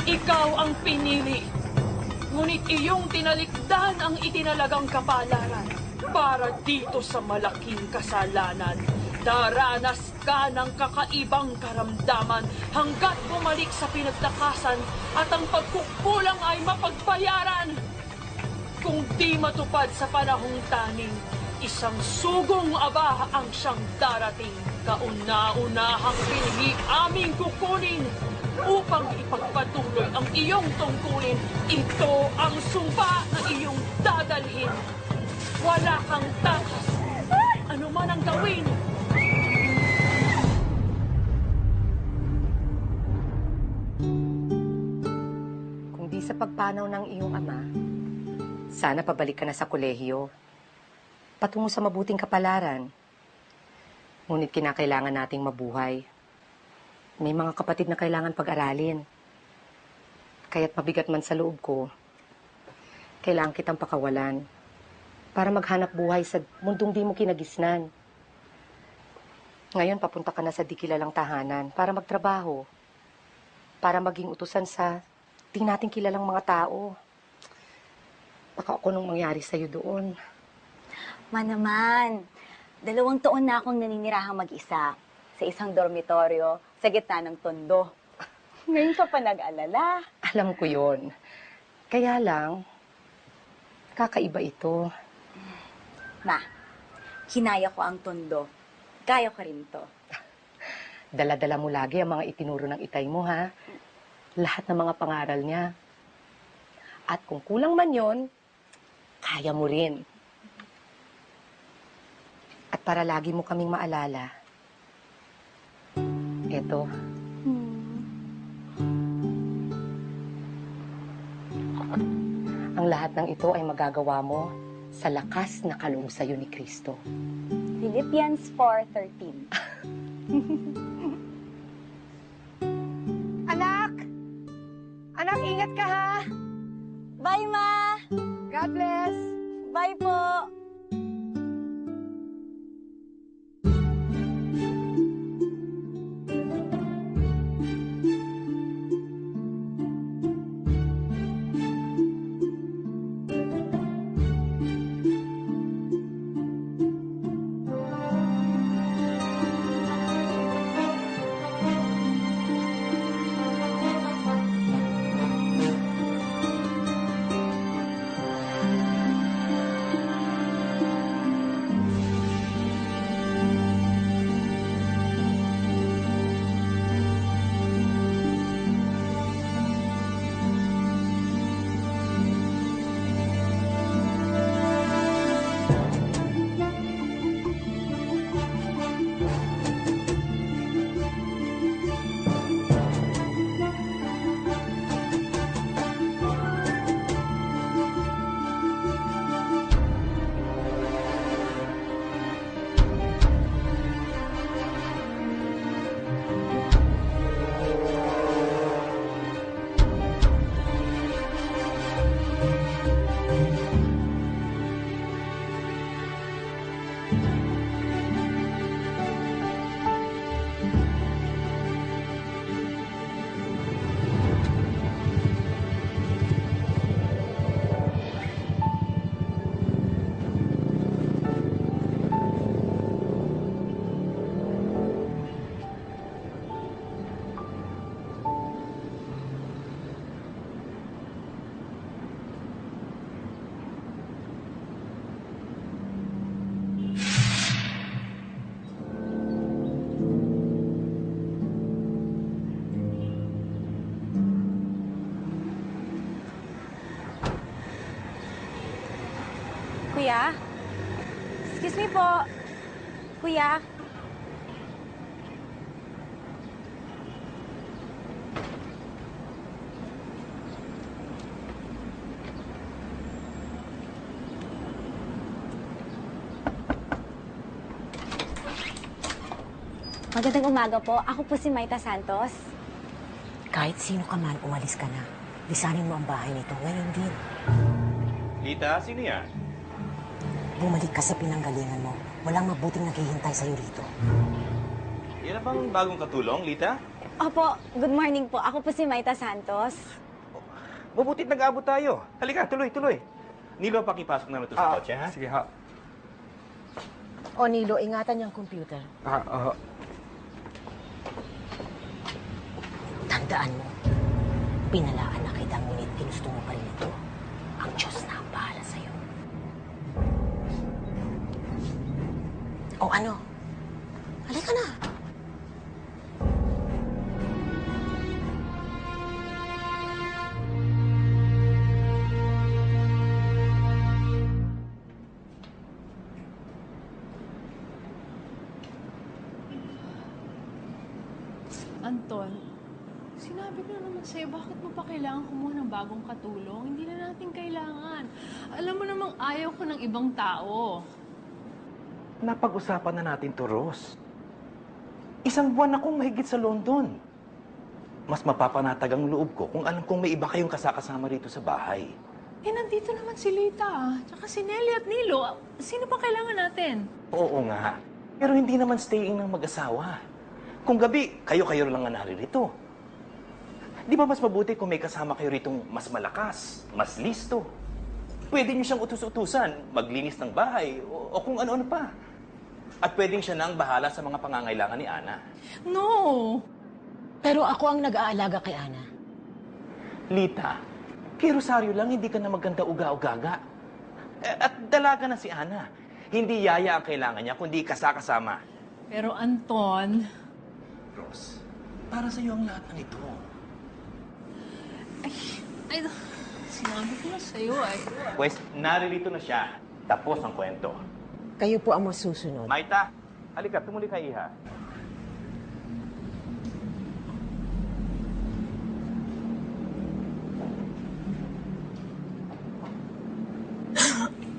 Ikaw ang pinili, ngunit iyong tinalikdan ang itinalagang kapalaran para dito sa malaking kasalanan. Daranas ka ng kakaibang karamdaman hanggat bumalik sa pinagtakasan at ang pagkukulang ay mapagbayaran. Kung di matupad sa panahong taning, isang sugong aba ang siyang darating. Kauna-unahang pinili aming kukunin upang ipagpatuloy ang iyong tungkulin. Ito ang sumpa na iyong dadalhin. Wala kang takas. Ano man ang gawin. Kung di sa pagpanaw ng iyong ama, sana pabalik ka na sa kolehiyo. Patungo sa mabuting kapalaran. Ngunit kinakailangan nating mabuhay. May mga kapatid na kailangan pag-aralin. Kaya't mabigat man sa loob ko, kailangan kitang pakawalan para maghanap buhay sa mundong di mo kinagisnan. Ngayon, papunta ka na sa di kilalang tahanan para magtrabaho. Para maging utusan sa di natin kilalang mga tao. Baka ako nung mangyari sa'yo doon. Naman, 2 taon na akong naninirahang mag-isa sa isang dormitoryo sa gitna ng tondo. Ngayon ka pa nag-alala. Alam ko yon. Kaya lang, kakaiba ito. Ma, kinaya ko ang tondo. Kaya ko rin to. Dala-dala mo lagi ang mga itinuro ng itay mo, ha? Lahat ng mga pangaral niya. At kung kulang man yon, kaya mo rin. At para lagi mo kaming maalala, eto. Ang lahat ng ito ay magagawa mo sa lakas na kaloob sa'yo ni Kristo. Philippians 4:13. Anak! Anak, ingat ka, ha? Bye, Ma! God bless! Bye po! Kuya? Excuse me po. Kuya? Magandang umaga po. Ako po si Maita Santos. Kahit sino ka man, umalis ka na. Lisanin mo ang bahay nito ngayon din. Lita, sino yan? Bumalik ka sa pinanggalingan mo. Walang mabuting naghihintay sa'yo rito. Yan na bang bagong katulong, Lita? Opo, good morning po. Ako po si Maita Santos. Mabutit nag-aabot tayo. Halika, tuloy. Nilo, pakipasok na ito sa kotse, ha? Sige, ha. O Nilo, ingatan yung computer. Tandaan mo, pinalaan na kita, ngunit ginusto mo pa rin ito. Ang Diyos na ang bahala sa'yo. O ano? Halika na. Anton, sinabi ko na naman sa'yo, bakit mo pa kailangan kumuha ng bagong katulong? Hindi na natin kailangan. Alam mo namang ayaw ko ng ibang tao. Napag-usapan na natin to, Ross. Isang buwan akong mahigit sa London. Mas mapapanatag ang loob ko kung alam kong may iba kayong kasakasama rito sa bahay. Eh, nandito naman si Lita, tsaka si Nelly at Nilo. Sino pa kailangan natin? Oo nga. Pero hindi naman staying ng mag-asawa. Kung gabi, kayo-kayo lang ang naririto. Di ba mas mabuti kung may kasama kayo ritong mas malakas, mas listo? Pwede niyo siyang utus-utusan, maglinis ng bahay, o kung ano-ano pa. At pwedeng siya nang bahala sa mga pangangailangan ni Ana. No! Pero ako ang nag-aalaga kay Ana. Lita, kay Rosario lang, hindi ka na maganda uga-ugaga. At dalaga na si Ana. Hindi yaya ang kailangan niya, kundi kasakasama. Pero Anton, Ross, para sa'yo ang lahat ng ito. ay, sinabi ko na sa'yo ay. Pues, naririto na siya. Tapos ang kwento. Kayo po ang masusunod. Maita, halika, tumuli ka, iha.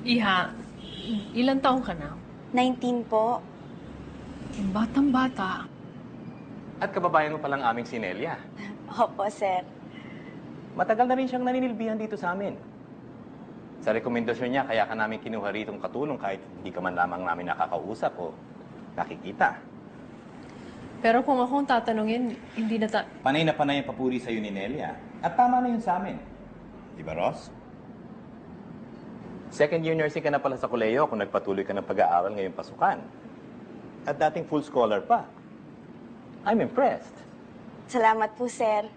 Iha, ilang taong ka na? 19 po. Batang-bata. At kababayan mo palang aming si Nelia. Opo, sir. Matagal na rin siyang naninilbihan dito sa amin. Sa rekomendasyon niya, kaya ka namin kinuha ritong katulong kahit hindi ka man lamang namin nakakausap o nakikita. Pero kung akong tatanungin, hindi na Panay na panay ang papuri sa'yo ni Nelia. At tama na yun sa amin. Di ba, Ross? Second year nursing ka na pala sa koleyo kung nagpatuloy ka ng pag-aaral ngayong pasukan. At dating full scholar pa. I'm impressed. Salamat po, sir.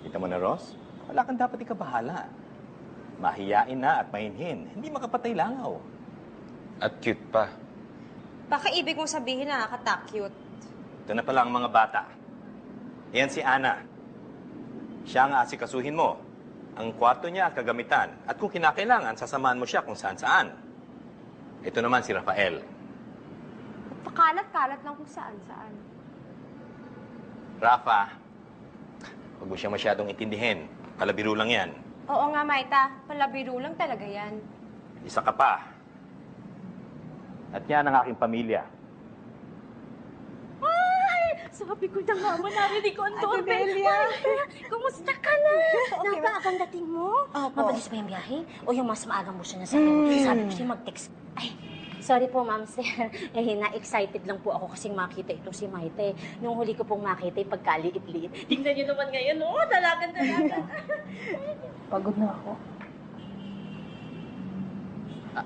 Kita mo na, Ross? Wala kang dapat ikabahala. Mahiyain na at mahinhin. Hindi makapatay langaw. At cute pa. Baka ibig mong sabihin na nakaka-cute. Ito na pala ang mga bata. Yan si Ana. Siya ang asikasuhin mo. Ang kwarto niya at kagamitan. At kung kinakailangan, sasamahan mo siya kung saan-saan. Ito naman si Rafael. Pakalat-kalat lang kung saan-saan. Rafa, huwag mo siya masyadong intindihin. Palabiro lang yan. Oo nga, Maita. Palabiro lang talaga yan. Isa ka pa. At yan ang aking pamilya. Sabi ko na nga, narinig ko ang Ate doorbell. Delia. Kumusta ka na? Okay ba? Napaagang dating mo? Opo. Mabilis ba yung biyahe? O yung mas maaga mo siya na sabi? Sabi ko siya mag-text. Ay, sorry po, ma'am, sir. Na-excited lang po ako kasing makita itong si Maite. Nung huli ko pong makita, pagkaliit-liit. Tingnan niyo naman ngayon, oh, dalagan-dalaga. Pagod na ako.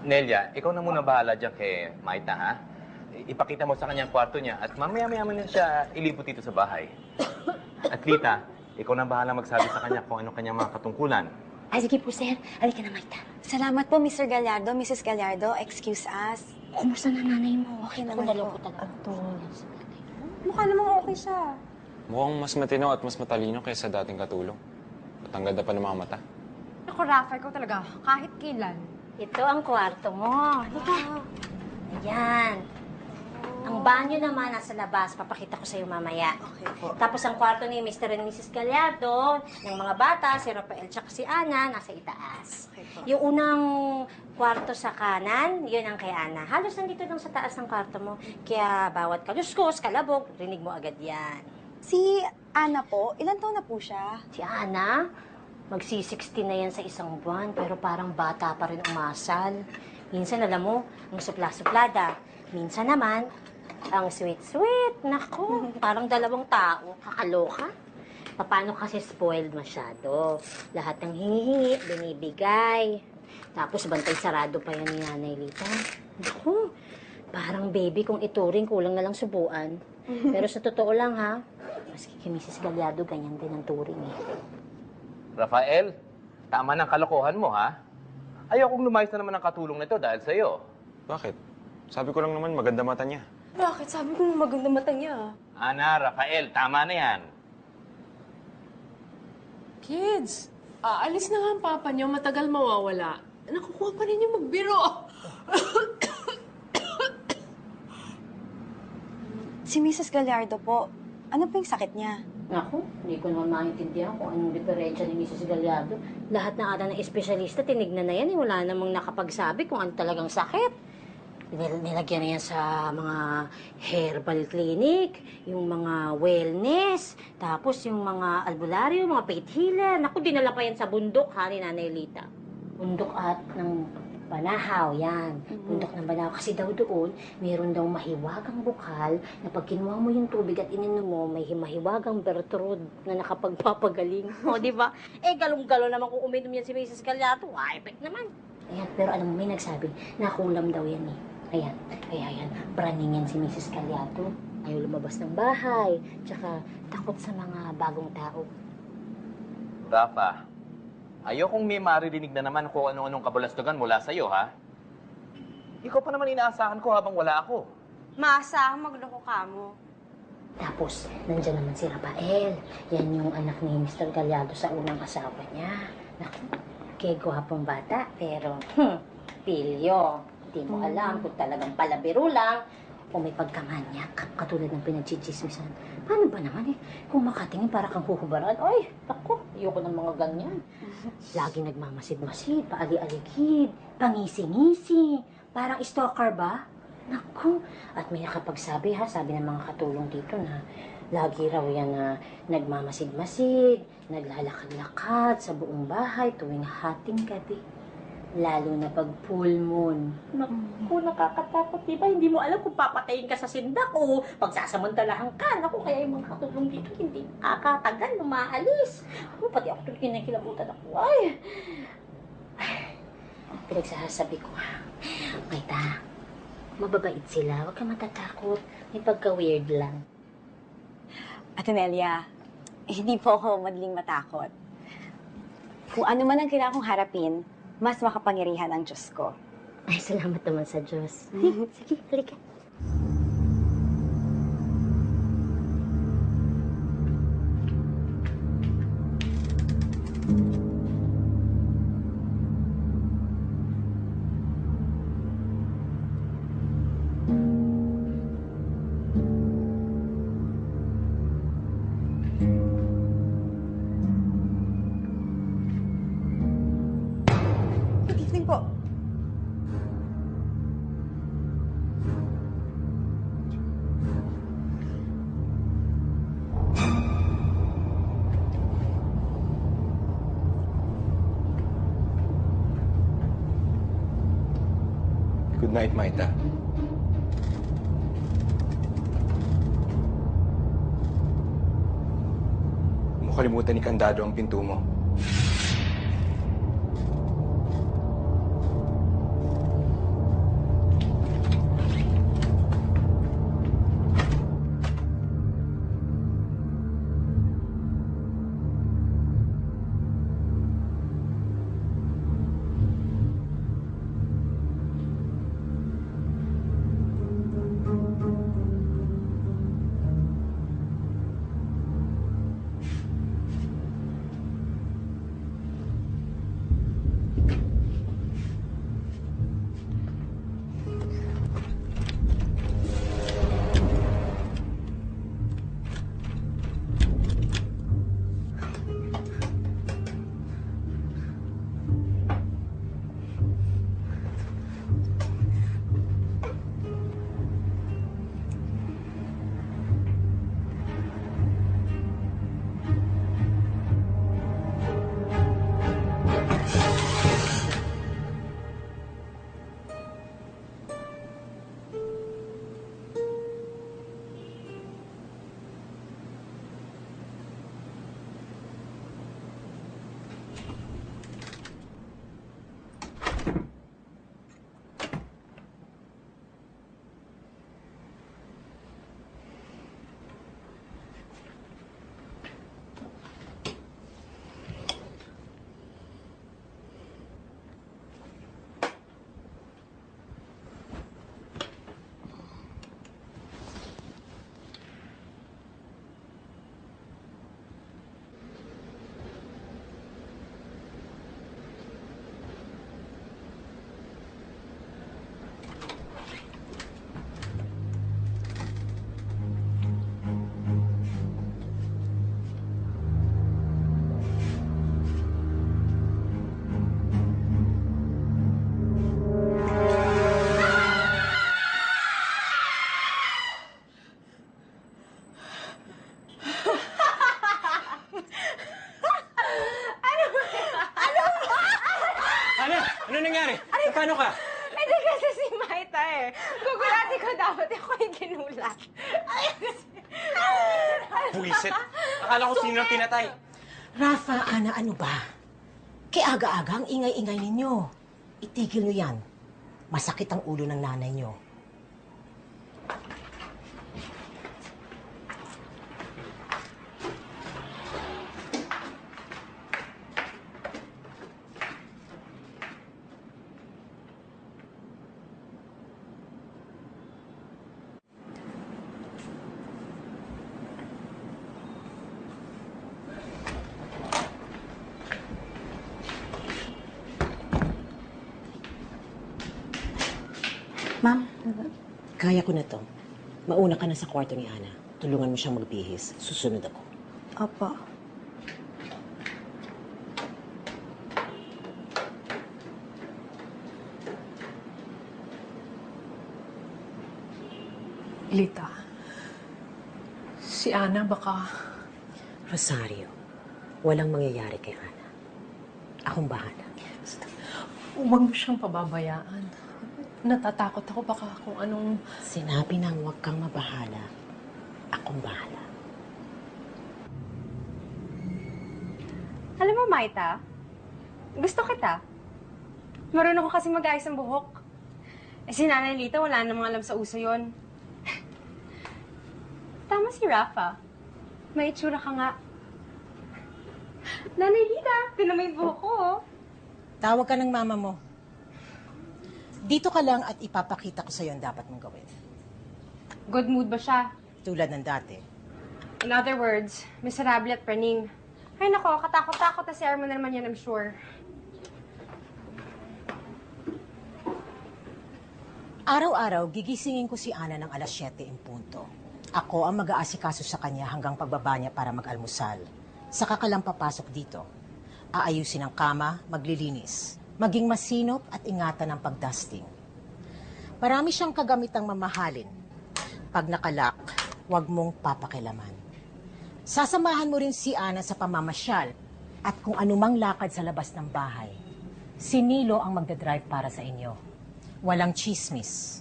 Nelia, ikaw na muna bahala dyan kay Maita, ha? Ipakita mo sa kanya ang kwarto niya at mamaya-maya mo na siya ilibot dito sa bahay. At Lita, ikaw na bahala magsabi sa kanya kung ano kanyang mga katungkulan. Ay, sige po, sir. Halika na, Maite. Salamat po, Mr. Gallardo, Mrs. Gallardo. Excuse us. Kumusta na nanay mo? Okay Ako naman dalaw po. po talaga. Mukha namang okay siya. Mukhang mas matino at mas matalino kaysa dating katulong. At ang ganda pa ng mga mata. Ako, Rafa, ikaw talaga. Kahit kailan. Ito ang kwarto mo. Halika. Ayan. Ang banyo naman nasa labas. Papakita ko sa'yo mamaya. Okay po. Tapos ang kwarto ni Mr. and Mrs. Gallardo, ng mga bata, si Rafael tsaka si Ana, nasa itaas. Okay po. Yung unang kwarto sa kanan, yun ang kay Ana. Halos nandito lang sa taas ng kwarto mo. Kaya bawat kaluskos, kalabog, rinig mo agad yan. Si Ana po, ilan taon na po siya? Si Ana, magsi-16 na yan sa isang buwan, pero parang bata pa rin umasal. Minsan, alam mo, ang supla-suplada. Minsan naman, ang sweet-sweet. Nako, parang dalawang tao. Kakaloka. Paano kasi spoiled masyado? Lahat ng hinihingi, binibigay. Tapos bantay sarado pa yan ni Nanay Lita. Naku, parang baby kung ituring, kulang na lang subuan. Pero sa totoo lang ha, maski kay Mrs. Gagliardo, ganyan din ang turing eh. Rafael, tama ng kalokohan mo, ha? Ayokong lumayas na naman ang katulong nito dahil sa'yo. Bakit? Sabi ko lang naman maganda mata niya. Bakit? Sabi ko maganda mata niya. Ana, Rafael, tama na yan. Kids, aalis na nga ang papa niyo, matagal mawawala. Nakukuha pa rin yung magbiro. Si Mrs. Gallardo po, ano po yung sakit niya? Naku, hindi ko naman maintindihan kung anong diferensya ni Mrs. Gallardo. Lahat na ata ng espesyalista, tinignan na yan eh. Wala namang nakapagsabi kung ano talagang sakit. Nilagyan na yan sa mga herbal clinic, yung mga wellness, tapos yung mga albularyo, mga faith healer. Naku, dinala pa yan sa bundok, ha, ni Nanay Lita. Bundok at ng Banahaw, yan. Bundok ng Banahaw. Kasi daw doon, mayroon daw mahiwagang bukal na pag kinuha mo yung tubig at ininom mo, may mahiwagang Bertrude na nakapagpapagaling. O, di ba? Eh, galong-galo naman kung uminom yan si Mrs. Gallardo. Effect naman. Ayan, pero alam mo, may nagsabi, nakulam daw yan eh. Ayan, kaya yan, praning yan si Mrs. Gallardo. Ayaw lumabas ng bahay, tsaka takot sa mga bagong tao. Rafa, ayokong may maririnig na naman kung ano-anong kabalastugan mula sa'yo, ha? Ikaw pa naman inaasahan ko habang wala ako. Maasahan magloko ka mo. Tapos, nandyan naman si Rafael. Yan yung anak ni Mr. Gallardo sa unang asawa niya. Naku, kay gwapong bata, pero, pilyo. Hindi mo alam kung talagang palabiro lang o may pagkamanyak, katulad ng pinagchichismisan. Paano ba naman eh? Kung makatingin para kang huhubaran, ay, ako, ayoko ng mga ganyan. Lagi nagmamasid-masid, paali-aligid, pangisi-ngisi, parang stalker ba? Naku, at may nakapagsabi ha, sabi ng mga katulong dito na lagi raw yan na nagmamasid-masid, naglalakad-lakad sa buong bahay tuwing hating gabi. Lalo na pag full moon. Naku, nakakatakot, diba? Hindi mo alam kung papatayin ka sa sindak o pagsasamantalahan ka. Naku, kaya yung mga katulong dito hindi nakakatagal, lumaalis. Naku, pati ako tuloy kinakilabutan ako. Ay! Pinagsasabi ko, Maita, mababait sila. Huwag ka matatakot. May pagka-weird lang. Ate Nelia, hindi po ako madaling matakot. Kung ano man ang kailangan kong harapin, mas makapangyarihan ang Diyos ko. Ay, salamat naman sa Diyos. Sige, halika. Good evening po. Good night, Maita. Huwag mo kalimutan ni Kandado ang pinto mo. magkano ka? Hindi kasi si Maita eh. Gugulati ko dapat ako yung ginulat. Buwisit. Akala ko sino ang pinatay. Rafa, Ana, ano ba? Kaya aga-aga ang ingay-ingay ninyo. Itigil nyo yan. Masakit ang ulo ng nanay nyo. Ma'am, Kaya ko na to. Mauna ka na sa kwarto ni Ana. Tulungan mo siyang magbihis. Susunod ako. opo. Lita, si Ana baka... Rosario, walang mangyayari kay Ana. Akong bahala. Huwag mo siyang pababayaan. Natatakot ako baka kung anong... Sinabi nang huwag kang mabahala. Akong bahala. Alam mo, Maita, gusto kita. Marunong ko kasi mag-ayos ng buhok. Eh si Nanay Lita, wala namang alam sa uso yon. Tama si Rafa. May itsura ka nga. Nanay Lita, tinan mo yung buhok ko, oh. Tawag ka ng mama mo. Dito ka lang at ipapakita ko sa'yo ang dapat mong gawin. Good mood ba siya? Tulad ng dati. In other words, miserable at praning. Ay nako, katakot-takot na si Armo na naman yan, I'm sure. Araw-araw, gigisingin ko si Ana ng alas 7 in punto. Ako ang mag-aasikaso sa kanya hanggang pagbaba niya para mag-almusal. Saka ka lang papasok dito. Aayusin ang kama, maglilinis. Maging masinop at ingatan ang pagdusting. Marami siyang kagamitang mamahalin. Pag nakalak, huwag mong papakilaman. Sasamahan mo rin si Ana sa pamamasyal at kung anumang lakad sa labas ng bahay. Si Nilo ang magdadrive para sa inyo. Walang chismis,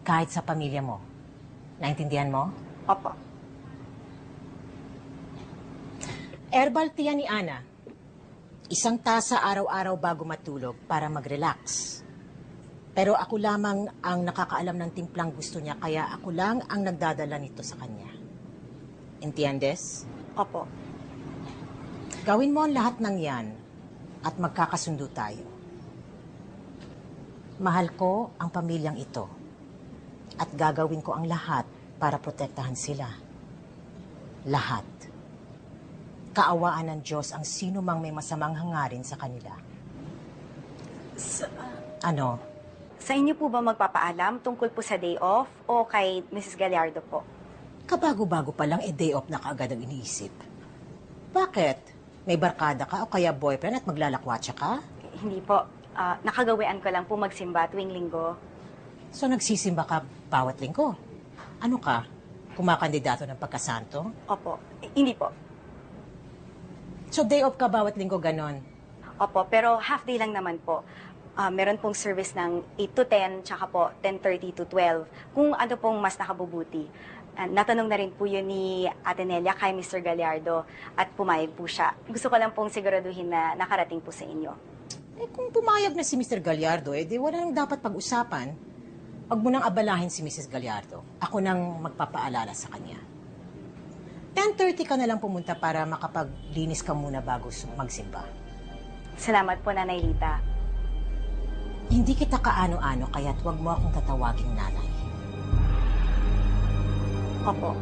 kahit sa pamilya mo. Naintindihan mo? Opo. Herbal tea ni Ana. Isang tasa araw-araw bago matulog para mag-relax. Pero ako lamang ang nakakaalam ng timplang gusto niya, kaya ako lang ang nagdadala nito sa kanya. Entiendes? Opo. Gawin mo ang lahat ng yan at magkakasundo tayo. Mahal ko ang pamilyang ito at gagawin ko ang lahat para protektahan sila. Lahat. Kaawaan ng Diyos ang sino mang may masamang hangarin sa kanila. Ano? Sa inyo po ba magpapaalam tungkol po sa day off o kay Mrs. Gallardo po? Kabago-bago pa lang, day off na kaagad ang iniisip. Bakit? May barkada ka o kaya boyfriend at maglalakwatsa ka? Hindi po. Nakagawian ko lang po magsimba tuwing linggo. So nagsisimba ka bawat linggo? Ano ka? Kumakandidato ng pagkasanto? Opo. Hindi po. So day off ka bawat linggo ganon? Opo, pero half day lang naman po. Meron pong service ng 8 to 10, tsaka po 10:30 to 12. Kung ano pong mas nakabubuti. Natanong na rin po yun ni Ate Nelia kay Mr. Gallardo at pumayag po siya. Gusto ko lang pong siguraduhin na nakarating po sa inyo. Eh kung pumayag na si Mr. Gallardo, di wala nang dapat pag-usapan. Huwag mo nang abalahin si Mrs. Gallardo. Ako nang magpapaalala sa kanya. 10:30 ka na lang pumunta para makapaglinis ka muna bago magsimba. Salamat po, Nanay Lita. Hindi kita kaano-ano, kaya't huwag mo akong tatawaging nanay. Opo.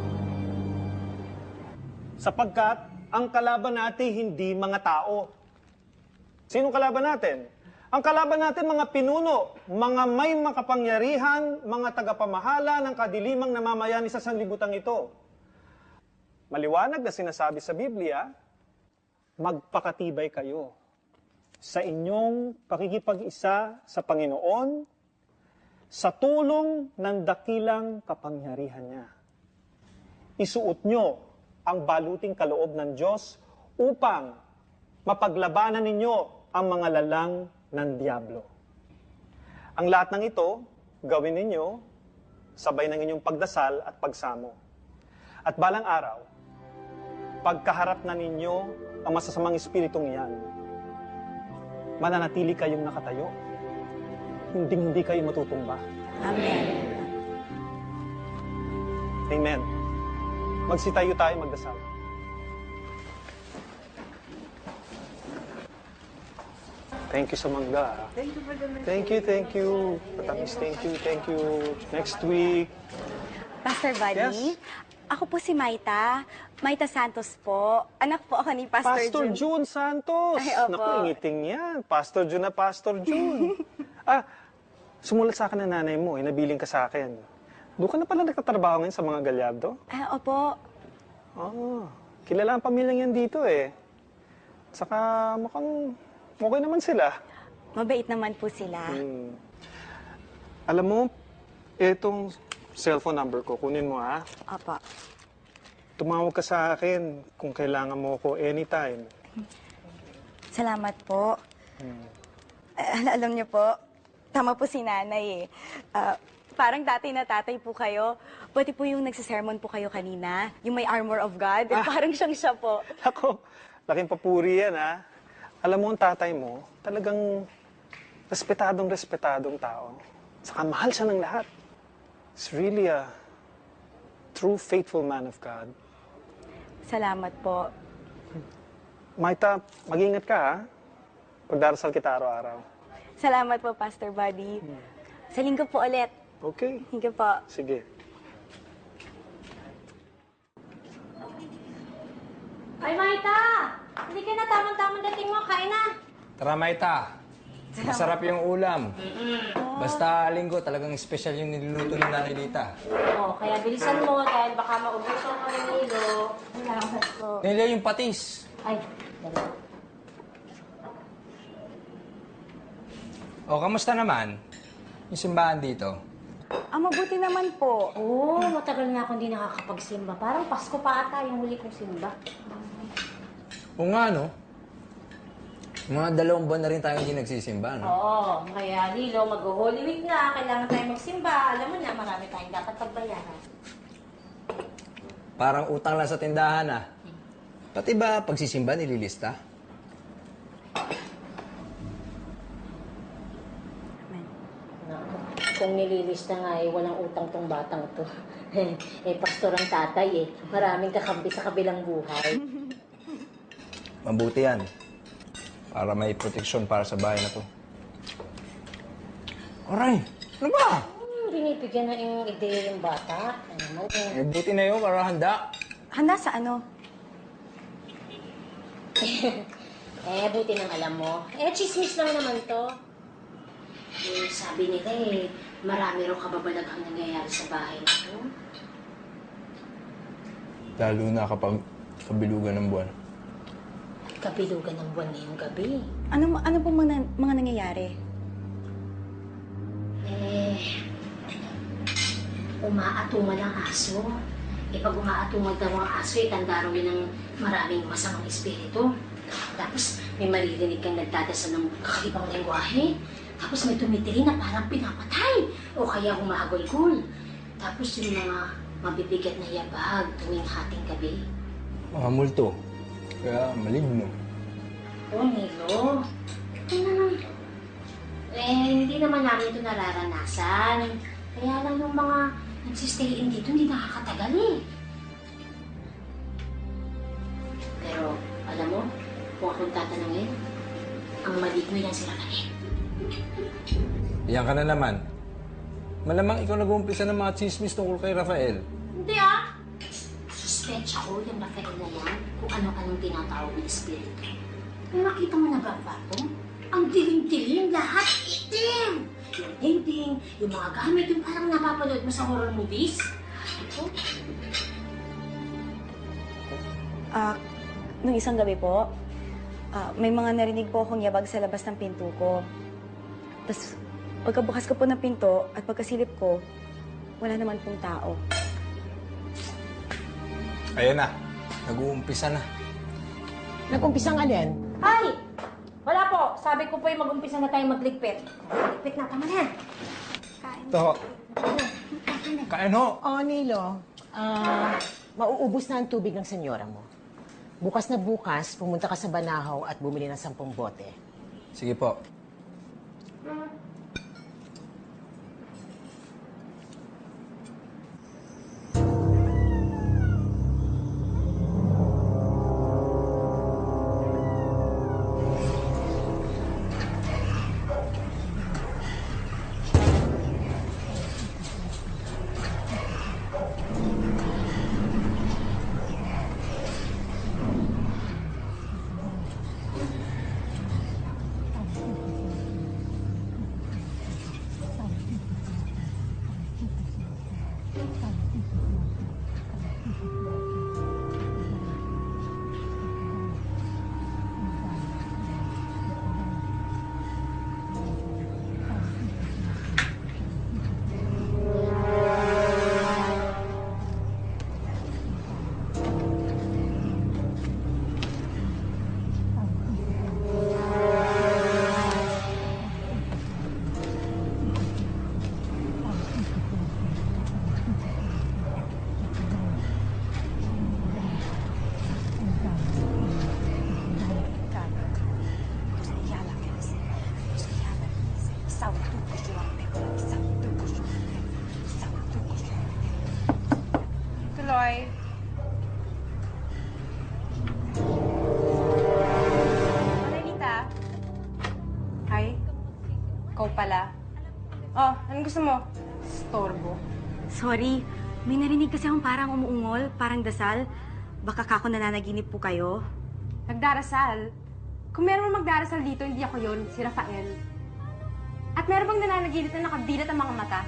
Sapagkat ang kalaban natin hindi mga tao. Sinong kalaban natin? Ang kalaban natin mga pinuno, mga may makapangyarihan, mga tagapamahala ng kadilimang namamayani sa sanlibutan ito. Maliwanag na sinasabi sa Biblia, magpakatibay kayo sa inyong pakikipag-isa sa Panginoon sa tulong ng dakilang kapangyarihan niya. Isuot nyo ang baluting kaloob ng Diyos upang mapaglabanan ninyo ang mga lalang ng Diablo. Ang lahat ng ito, gawin ninyo, sabay ng inyong pagdasal at pagsamo. At balang araw, pagkaharap na ninyo ang masasamang espiritong iyan, mananatili kayong nakatayo. Hindi kayo matutumba. Amen. Amen. Magsitayo tayo magdasal. Thank you sa mangga. Thank you for the message. Thank you. Patamis, thank you. Next week. Pastor Buddy, Yes? ako po si Maita. Maita Santos po. Anak po ako ni Pastor Jun. Jun Santos. Ay, opo. Naku, ingiting yan. Pastor Jun na Pastor Jun. Sumulat sa akin ng nanay mo, nabiling ka sa akin. Doon ka na pala nagtatrabaho ngayon sa mga Galyardo? Ay, opo. Kilala ang pamilyang yan dito eh. Saka mukhang okay naman sila. Mabait naman po sila. Alam mo, itong cellphone number ko, kunin mo ha. Opo. Tumawag ka sa akin kung kailangan mo ko anytime. Salamat po. Alam niyo po, tama po si nanay eh. Parang dati na tatay po kayo. Pati po yung nagsisermon po kayo kanina. Yung may armor of God. Parang siyang siya po. Ako, laking papuri yan ha. Alam mo, ang tatay mo, talagang respetadong tao. Saka mahal siya ng lahat. He's really a true, faithful man of God. Salamat po. Maita, mag-ingat ka ha. Pagdarasal kita araw-araw. Salamat po, Pastor Buddy. Sa linggo po ulit. Okay. Linggo po. Sige. Ay, Maita! Hindi ka na tamang-tamang dating mo. Kain na. Tara, Maita. Masarap yung ulam. Basta linggo, talagang special yung niluluto ng nanay Lita. Kaya bilisan mo dahil baka maubusan ka ng Nilo. Salamat po. Nila yung patis. Ay, dali. Kamusta naman? Yung simbahan dito? Mabuti naman po. Matagal na akong hindi nakakapagsimba. Parang Pasko pa ata yung huli kong simba. O nga, no? Mga 2 buwan na rin tayo hindi nagsisimba, no? Kaya Nilo, mag-Holy Week na. Kailangan tayo magsimba. Alam mo na, marami tayong dapat pagbayaran. Parang utang lang sa tindahan, ah. Pati ba pagsisimba nililista? Kung nililista nga walang utang tong batang to. Pastor ang tatay Maraming kakampi sa kabilang buhay. Mabuti yan. Para may proteksyon para sa bahay na to. Aray! Ano ba? Binibigyan na yung ideya yung bata. Ano naman Buti na yun para handa. Handa sa ano? buti nang alam mo. Chismis lang naman to. Sabi nila marami raw kababalaghang nangyayari sa bahay na to. Lalo na kapag kabilugan ng buwan. Kabilugan ng buwan ngayong gabi. Ano po mga nangyayari? Umaatungan ang aso. Pag umaatungan daw ang aso, tanda raw yun ng maraming masamang espiritu. Tapos may maririnig kang nagdadasal ng kakaibang lengguwahe. Tapos may tumitiri na parang pinapatay o kaya humahagulgul. Tapos yung mga mabibigat na yabag tuwing hating gabi. Mga multo. Kaya maligno. Nilo. Hindi naman namin ito nararanasan. Kaya lang yung mga nagsistay-in dito, hindi nakakatagal Pero, alam mo, kung akong tatanungin, ang maligno yan si Rafael. Iyan ka na naman. Malamang ikaw nag-uumpisa ng mga chismis tungkol kay Rafael. Hindi Suspecha ko yung Rafael na yan kung ano-anong tinatawag ng espiritu. Kung nakita mo na ba ang kwarto? Ang dilim-dilim, lahat itim! Yung dingding, yung mga gamit, yung parang napapanood mo sa horror movies. Nung isang gabi po, may mga narinig po akong yabag sa labas ng pinto ko. Tapos, pagkabukas ko po ng pinto at pagkasilip ko, wala naman pong tao. Ayan na. Nag-uumpisa na. Nag-umpisang alin? Ay! Wala po. Sabi ko po yung mag-umpisa na tayong magligpit. Magligpit na, tama na. To. Kain ho. Oh, Nilo, mauubos na ang tubig ng senyora mo. Bukas na bukas, pumunta ka sa Banahaw at bumili ng 10 bote. Sige po. Tuloy. Manalita? Ay, ikaw pala. Oh, anong gusto mo? Storbo. Sorry, may narinig kasi akong parang umuungol, parang dasal. Baka kako nananaginip po kayo. Nagdarasal? Kung meron mang magdarasal dito, hindi ako yun, si Rafael. At meron bang nananaginip na nakadilat ang mga mata?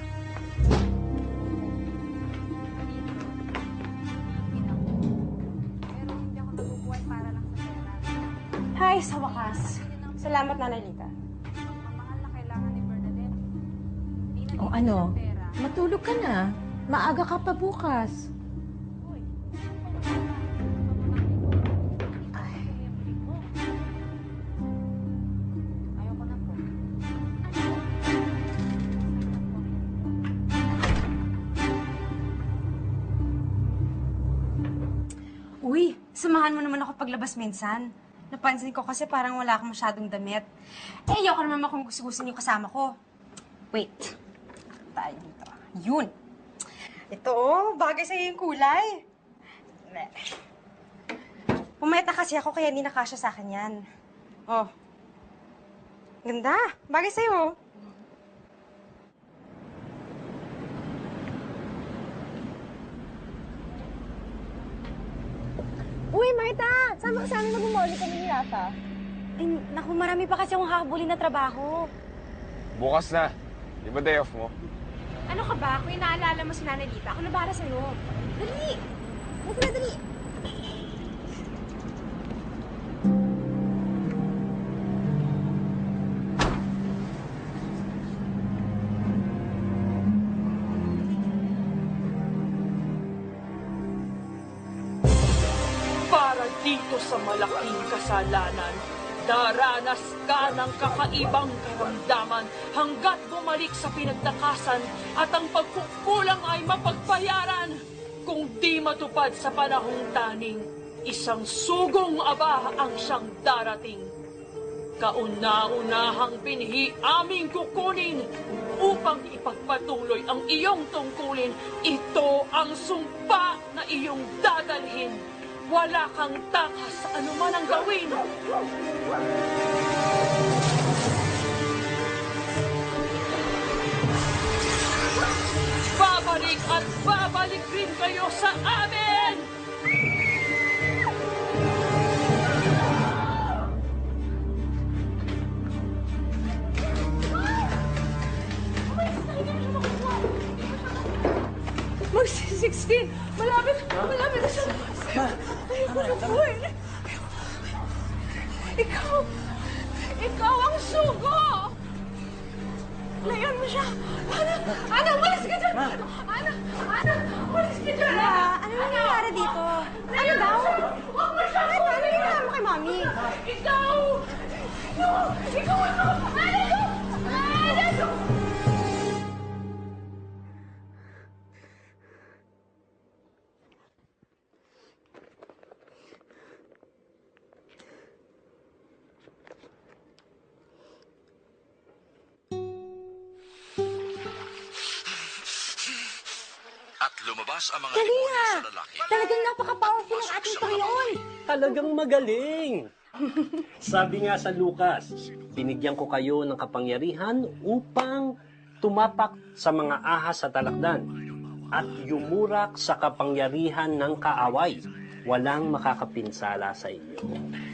Hay, sa wakas. Salamat, Nanalita. O ano, matulog ka na. Maaga ka pa bukas. Uy, samahan mo naman ako paglabas minsan. Napansin ko kasi parang wala akong masyadong damit. Eh, ayoko naman kung gusto-gusto yung kasama ko. Wait. Tayo dito. Yun. Ito, oh. Bagay sa'yo yung kulay. Pumayat na kasi ako kaya hindi nakasya sa akin yan. Oh. Ganda. Bagay sa'yo. Uy, Marta! Sama ka sa amin mag-umoli kami ni Rafa. Ay, naku, marami pa kasi akong hakabulin na trabaho. Bukas na. Di ba day off mo? Ano ka ba? Kung inaalala mo si Nanalita, ako na para sa'yo. Dali! Huwag na, dali! Para dito sa malaking kasalanan, daranas ka ng kakaibang karamdaman hanggat bumalik sa pinagtakasan at ang pagkukulang ay mapagbayaran. Kung di matupad sa panahong taning, isang sugong aba ang siyang darating. Kauna-unahang binhi aming kukunin upang ipagpatuloy ang iyong tungkulin. Ito ang sumpa na iyong dadalhin. Wala kang takas sa anuman ang gawin. Babalik at babalik rin kayo sa amin! Mag-16! Malapit na siya! Ayoko na po eh! Ikaw ang sugo! Layan mo siya! Ana, umalis ka dyan! Ana, umalis ka dyan! Ano nangyayari dito? Ano daw? Huwag mo siya! Ano nangyayari mo kay Mami? Ikaw! At lumabas ang mga Dali demonyo nga! sa lalaki. Talagang napaka-powerful ng ating Panginoon. Talagang magaling! Sabi nga sa Lucas, binigyan ko kayo ng kapangyarihan upang tumapak sa mga ahas sa talakdan at yumurak sa kapangyarihan ng kaaway. Walang makakapinsala sa inyo.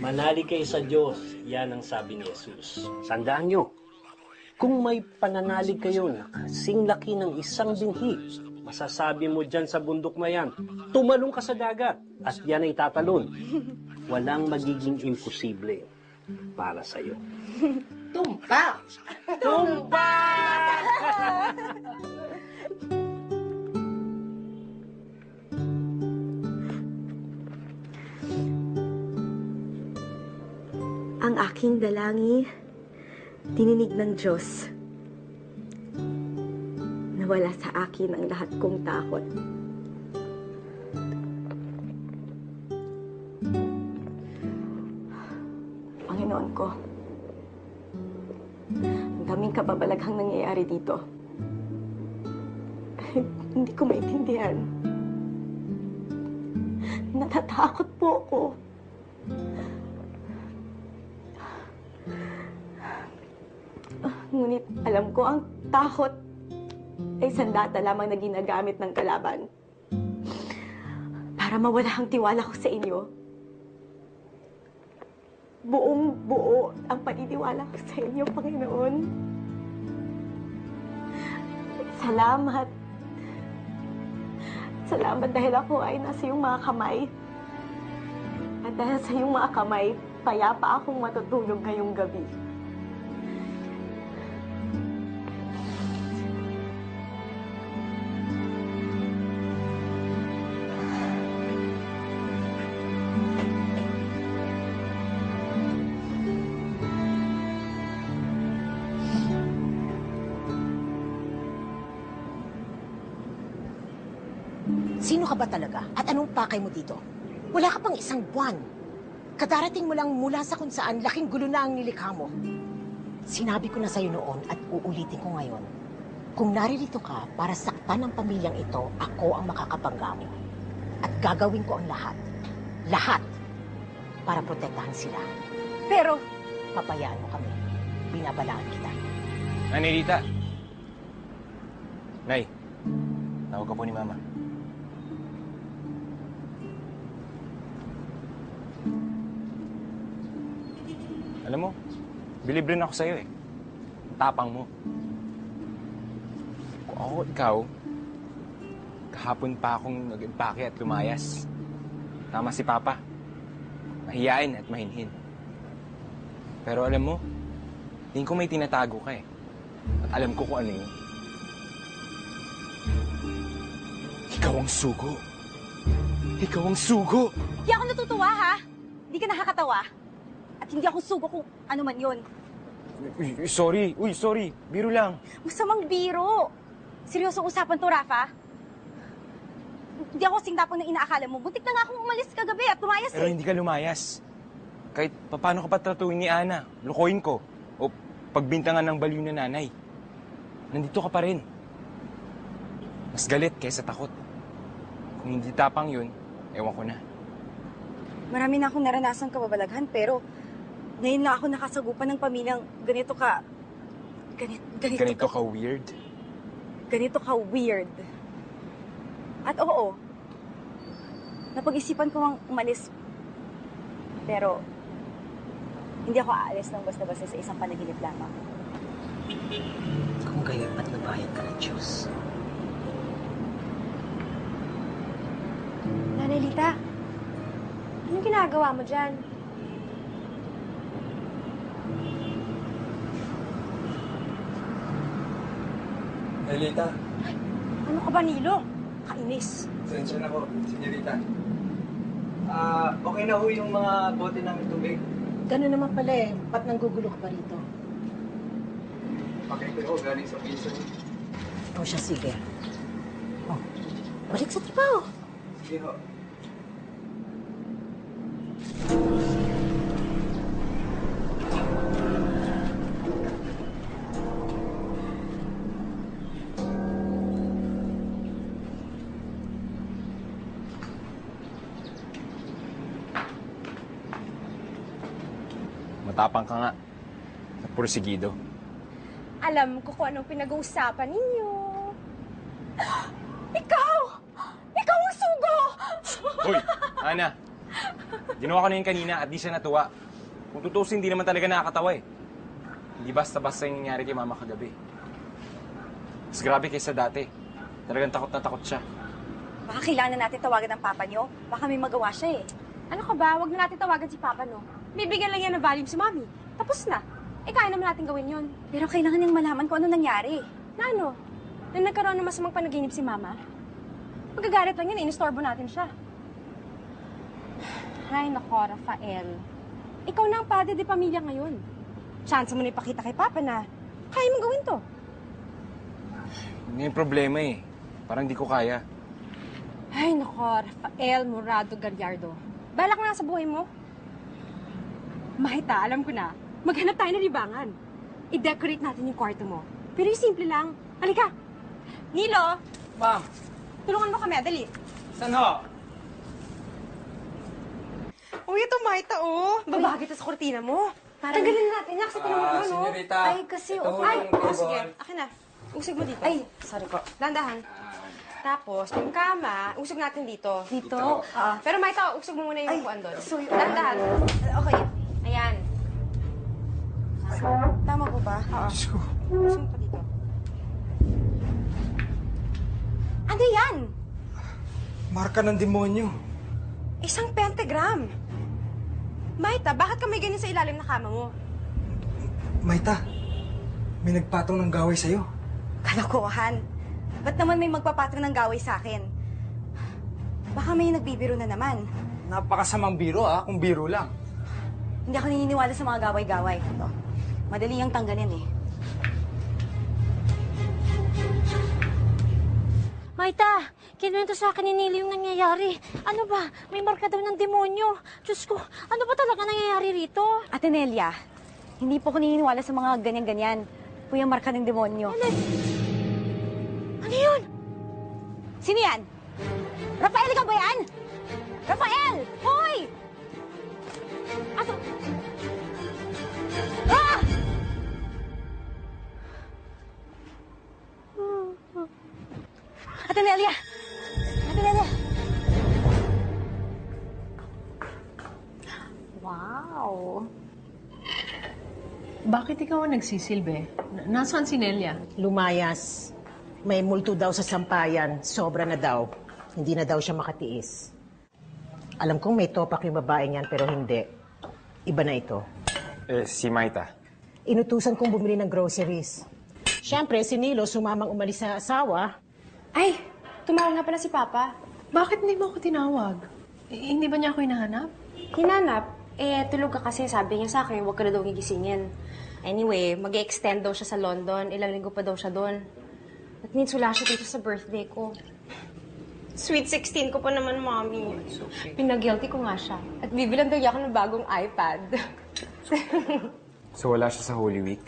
Manali kayo sa Diyos, yan ang sabi ni Jesus. Tandaan nyo, kung may pananalig kayo na kasing laki ng isang binhi, masasabi mo dyan sa bundok na yan, tumalong ka sa dagat at yan ay tatalon. Walang magiging imposible para sa'yo. Tumpak! Tumpak! Ang aking dalangin, tininig ng Diyos. Nawala sa akin ang lahat kong takot. Panginoon ko, ang daming kababalaghang nangyayari dito. Hindi ko maintindihan. Natatakot po ako. Ngunit alam ko ang takot ay sandata lamang na ginagamit ng kalaban para mawala ang tiwala ko sa inyo. Buong buo ang paniniwala ko sa inyo, Panginoon. Salamat. Salamat dahil ako ay nasa iyong mga kamay. At dahil sa iyong mga kamay, payapa akong matutulog ngayong gabi. Sino ka ba talaga? At anong pakay mo dito? Wala ka pang isang buwan. Kadarating mo lang mula sa kung saan laking gulo na ang nilikha mo. Sinabi ko na sa'yo noon at uulitin ko ngayon. Kung naririto ka para saktan ang pamilyang ito, ako ang makakapangga mo. At gagawin ko ang lahat. Lahat. Para protektahan sila. Pero, papayaan mo kami. Binabalaan kita. Nanay Rita. Nay, tawag ka po ni Mama. Alam mo, bilib rin ako sa'yo eh. Ang tapang mo. Kung ako ikaw, kahapon pa akong nag-impake at lumayas. Tama si Papa. Mahiyain at mahinhin. Pero alam mo, tingin ko may tinatago ka eh. At alam ko kung ano yun. Ikaw ang sugo. Ikaw ang sugo! Hindi ako natutuwa, ha? Hindi ka nakakatawa. At hindi ako sugo kung ano man yun. Uy, sorry. Uy, sorry. Biro lang. Masamang biro. Seryosong usapan to, Rafa. Hindi ako singtapang na inaakala mo. Butik na nga akong umalis kagabi at lumayas Pero hindi ka lumayas. Kahit paano ka patratuin ni Ana, lukoyin ko. O pagbintangan ng baliw na nanay. Nandito ka pa rin. Mas galit kaysa takot. Kung hindi tapang yun, ewan ko na. Marami na akong naranasang kababalaghan, pero ngayon na ako nakasagupan ng pamilyang ganito ka... Ganito ka weird? Ganito ka weird. At oo, napag-isipan ko ang umalis. Pero, hindi ako aalis ng basta-basta sa isang panaginip lamang. Kung gayon, ba't nabayad ka ng Diyos? Nanay Lita, anong ginagawa mo dyan? Nelita, Ano ka ba, Nilo? Kainis. sensya na po, senyorita. Okay na ho yung mga bote namin tubig. Ganun naman pala eh. Ba't nanggugulo ka pa rito? Pagkain ko galing sa pinsan. O siya, sige. Oh, balik sa trabaho. Sige ho. Matapang ka nga. Sa porsigido. Alam ko kung anong pinag-uusapan ninyo. Ikaw! Ikaw ang sugo! Uy, Ana. Ginawa ko na yun kanina at di siya natuwa. Kung tutusin, hindi naman talaga nakakatawa eh. Hindi basta-basta yung nangyari kay Mama kagabi. Mas grabe kaysa dati. Talagang takot na takot siya. Baka kailangan natin tawagan ng papa niyo. Baka may magawa siya eh. Ano ka ba? Huwag na natin tawagan si Papa, no? Bibigyan lang yan ng volume si Mami. Tapos na. Eh, kaya naman natin gawin yun. Pero kailangan niyang malaman kung ano nangyari. Na ano? Nung nagkaroon ng masamang panaginip si Mama, magagalit lang yun, inistorbo natin siya. Ay, nako, Rafael. Ikaw na ang padre de pamilya ngayon. Chance mo na ipakita kay Papa na kaya mong gawin to. May problema eh. Parang di ko kaya. Ay, nako, Rafael Morado Gallardo. Balak na sa buhay mo. Mahita, alam ko na. Maghanap tayo ng libangan. I-decorate natin yung kwarto mo. Pero yung simple lang. Halika. Nilo! Ma'am, Tulungan mo kami, dali. saan ho? Uy, ito, Mahita, oh. Babagay ito sa kortina mo. Tanggalin natin niya kasi tinawag mo, no? Senyorita. Ay, kasi, ito ho Ay, yung oh, table. sige. Akin na. Usig mo dito. Ay, sorry po. Dandahan. Tapos, yung kama, usog natin dito. Dito? Pero Mahita, usog mo muna yung upuan doon. so yun- Dandahan. Okay. Ayan. Tama po ba? Oo. Diyos ko. Usog mo pa dito. Ano yan? Marka ng demonyo. Isang pentagram. Mahita, bakit ka may ganyan sa ilalim na kama mo? Maita, may nagpatong ng gaway sa'yo. Kalokohan. Ba't naman may magpapatong ng gaway sa akin? Baka may nagbibiro na naman. Napakasamang biro kung biro lang. Hindi ako naniniwala sa mga gaway-gaway. Ito, madali ang tanggalin eh. Maita, kinuwento sa akin ni Nilo yung nangyayari. Ano ba? May marka daw ng demonyo. Diyos ko, ano ba talaga nangyayari rito? Ate Nelia, hindi po ako naniniwala sa mga ganyan-ganyan. Po yung marka ng demonyo. Ano yun? Sino yan? Rafael, ikaw ba yan? Rafael! Hoy! Ato, Ah! Ate Nelia! Ate Nelia! wow. Bakit ikaw ang nagsisilbi? Nasaan si Nelia? Lumayas. May multo daw sa sampayan. Sobra na daw. Hindi na daw siya makatiis. Alam kong may topak yung babaeng yan, pero hindi. Iba na ito. Si Maita. Inutusan kong bumili ng groceries. Siyempre, si Nilo sumamang umalis sa asawa. Ay, tumawag nga pala si Papa. Bakit hindi mo ako tinawag? Hindi ba niya ako hinahanap? Hinanap. Eh, tulog ka kasi. Sabi niya sa akin, huwag ka na daw gigisingin. Anyway, mag-extend daw siya sa London. Ilang linggo pa daw siya doon. At means wala siya dito sa birthday ko. Sweet 16 ko pa naman, Mommy. Pinag-guilty ko nga siya. At bibilan daw niya ako ng bagong iPad. So wala siya sa Holy Week?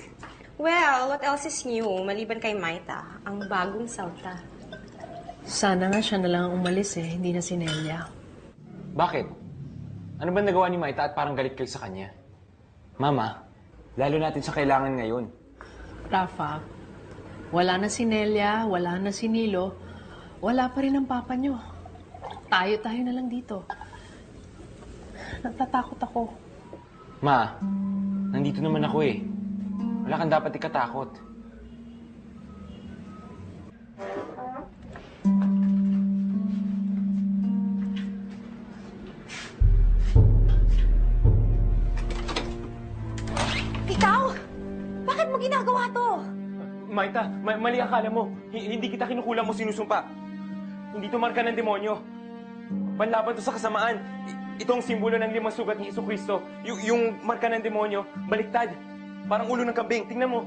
Well, what else is new? Maliban kay Maita, ang bagong salta. Sana nga siya na lang ang umalis hindi na si Nelia. Bakit? Ano ba nagawa ni Maita at parang galit kayo sa kanya? Mama, lalo natin sa kailangan ngayon. Rafa, wala na si Nelia, wala na si Nilo, wala pa rin ang papa niyo. Tayo na lang dito. Natatakot ako. Ma, nandito naman ako eh. Wala kang dapat ikatakot. Ikaw? Bakit mo ginagawa to? Maita, mali akala mo. Hindi kita kinukulang mo sinusumpa. Hindi to marka ng demonyo. Panlaban to sa kasamaan. Ito ang simbolo ng 5 sugat ni Jesucristo. Yung marka ng demonyo, baliktad. Parang ulo ng kambing. Tingnan mo.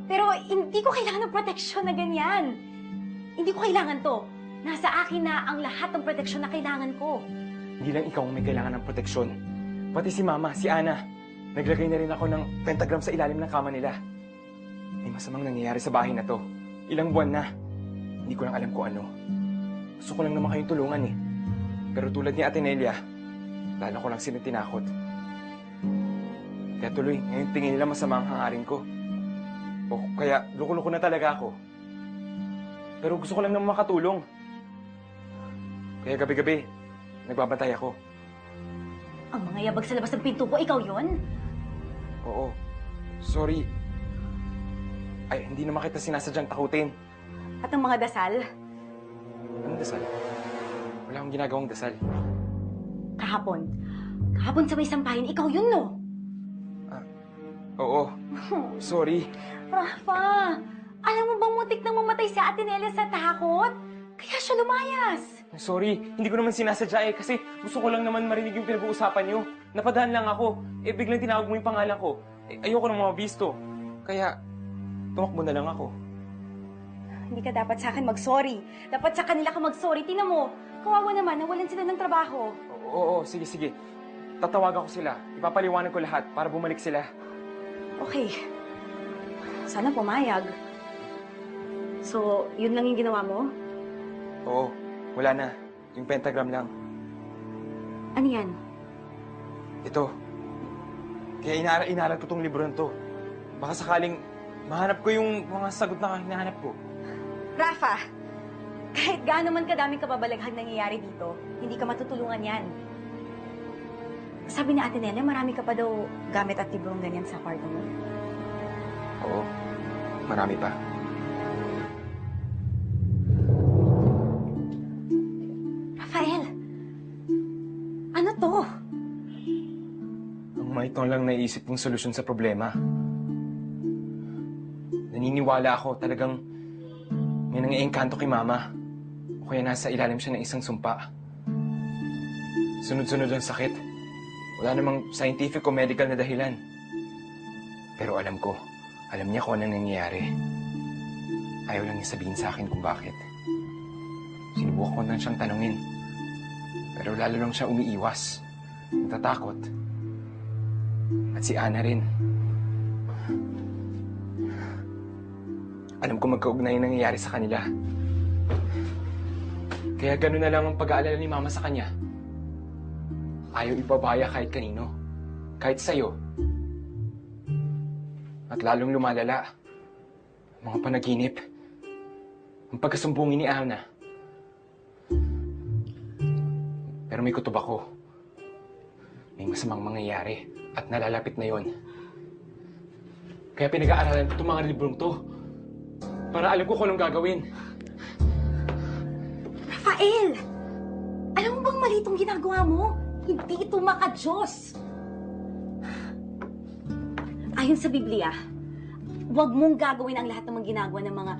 Pero hindi ko kailangan ng proteksyon na ganyan. Hindi ko kailangan to. Nasa akin na ang lahat ng proteksyon na kailangan ko. Hindi lang ikaw ang may kailangan ng proteksyon. Pati si Mama, si Ana. Naglagay na rin ako ng pentagram sa ilalim ng kama nila. May masamang nangyayari sa bahay na to. Ilang buwan na. Hindi ko lang alam kung ano. Gusto ko lang naman kayong tulungan eh. Pero tulad ni Ate Nelia, lalo ko lang sila tinakot. Kaya tuloy, ngayon tingin nila masama ang hangarin ko. O kaya loko-loko na talaga ako. Pero gusto ko lang naman makatulong. Kaya gabi-gabi, nagbabantay ako. Ang mga yabag sa labas ng pinto ko, ikaw yon? Oo. Sorry. Ay, hindi naman kita sinasadyang takutin. At ang mga dasal? Anong dasal? Wala akong ginagawang dasal. Kahapon. Kahapon sa may sampahin, ikaw yun, no? Oo. Sorry. Rafa, alam mo bang muntik nang mamatay si Ate Nelia sa takot? Kaya siya lumayas. Sorry, hindi ko naman sinasadya eh kasi gusto ko lang naman marinig yung pinag-uusapan niyo. Napadaan lang ako. Eh biglang tinawag mo yung pangalan ko. Eh, ayoko ng mga bisto. Kaya tumakbo na lang ako. Hindi ka dapat sa akin mag-sorry. Dapat sa kanila ka mag-sorry. Tingnan mo, kawawa naman, nawalan sila ng trabaho. Oo, sige. Tatawagan ko sila. Ipapaliwanag ko lahat para bumalik sila. Okay. Sana pumayag. So, yun lang yung ginawa mo? Oo, wala na. Yung pentagram lang. Ano yan? Ito. Kaya inaral ko tong libro to. Baka sakaling mahanap ko yung mga sagot na hinahanap ko. Rafa, kahit gaano man kadaming kababalaghang nangyayari dito, hindi ka matutulungan yan. Sabi ni Ate Nelia, marami ka pa daw gamit at librong ganyan sa kwarto mo. Oo, marami pa. Rafael, ano to? Ang ito lang naisip kong solusyon sa problema. Naniniwala ako talagang may nang-iengkanto kay Mama. O kaya nasa ilalim siya ng isang sumpa. Sunod-sunod ang sakit. Wala namang scientific o medical na dahilan. Pero alam niya kung anong nangyayari. Ayaw lang niya sabihin sa akin kung bakit. Sinubukan ko na siyang tanungin. Pero lalo lang siya umiiwas. Natatakot. At si Ana rin. Alam ko magkaugnay ang nangyayari sa kanila. Kaya gano'n na lang ang pag-aalala ni Mama sa kanya. Ayaw ipabaya kahit kanino. Kahit sa'yo. At lalong lumalala. Ang mga panaginip. Ang pagkasumbungin ni Ana. Pero may kutob ako. May masamang mangyayari. At nalalapit na yon. Kaya pinag-aaralan ko itong mga librong to. Para alam ko kung anong gagawin. Rafael! Alam mo bang mali itong ginagawa mo? Hindi ito maka-Diyos. Ayon sa Biblia, huwag mong gagawin ang lahat ng mga ginagawa ng mga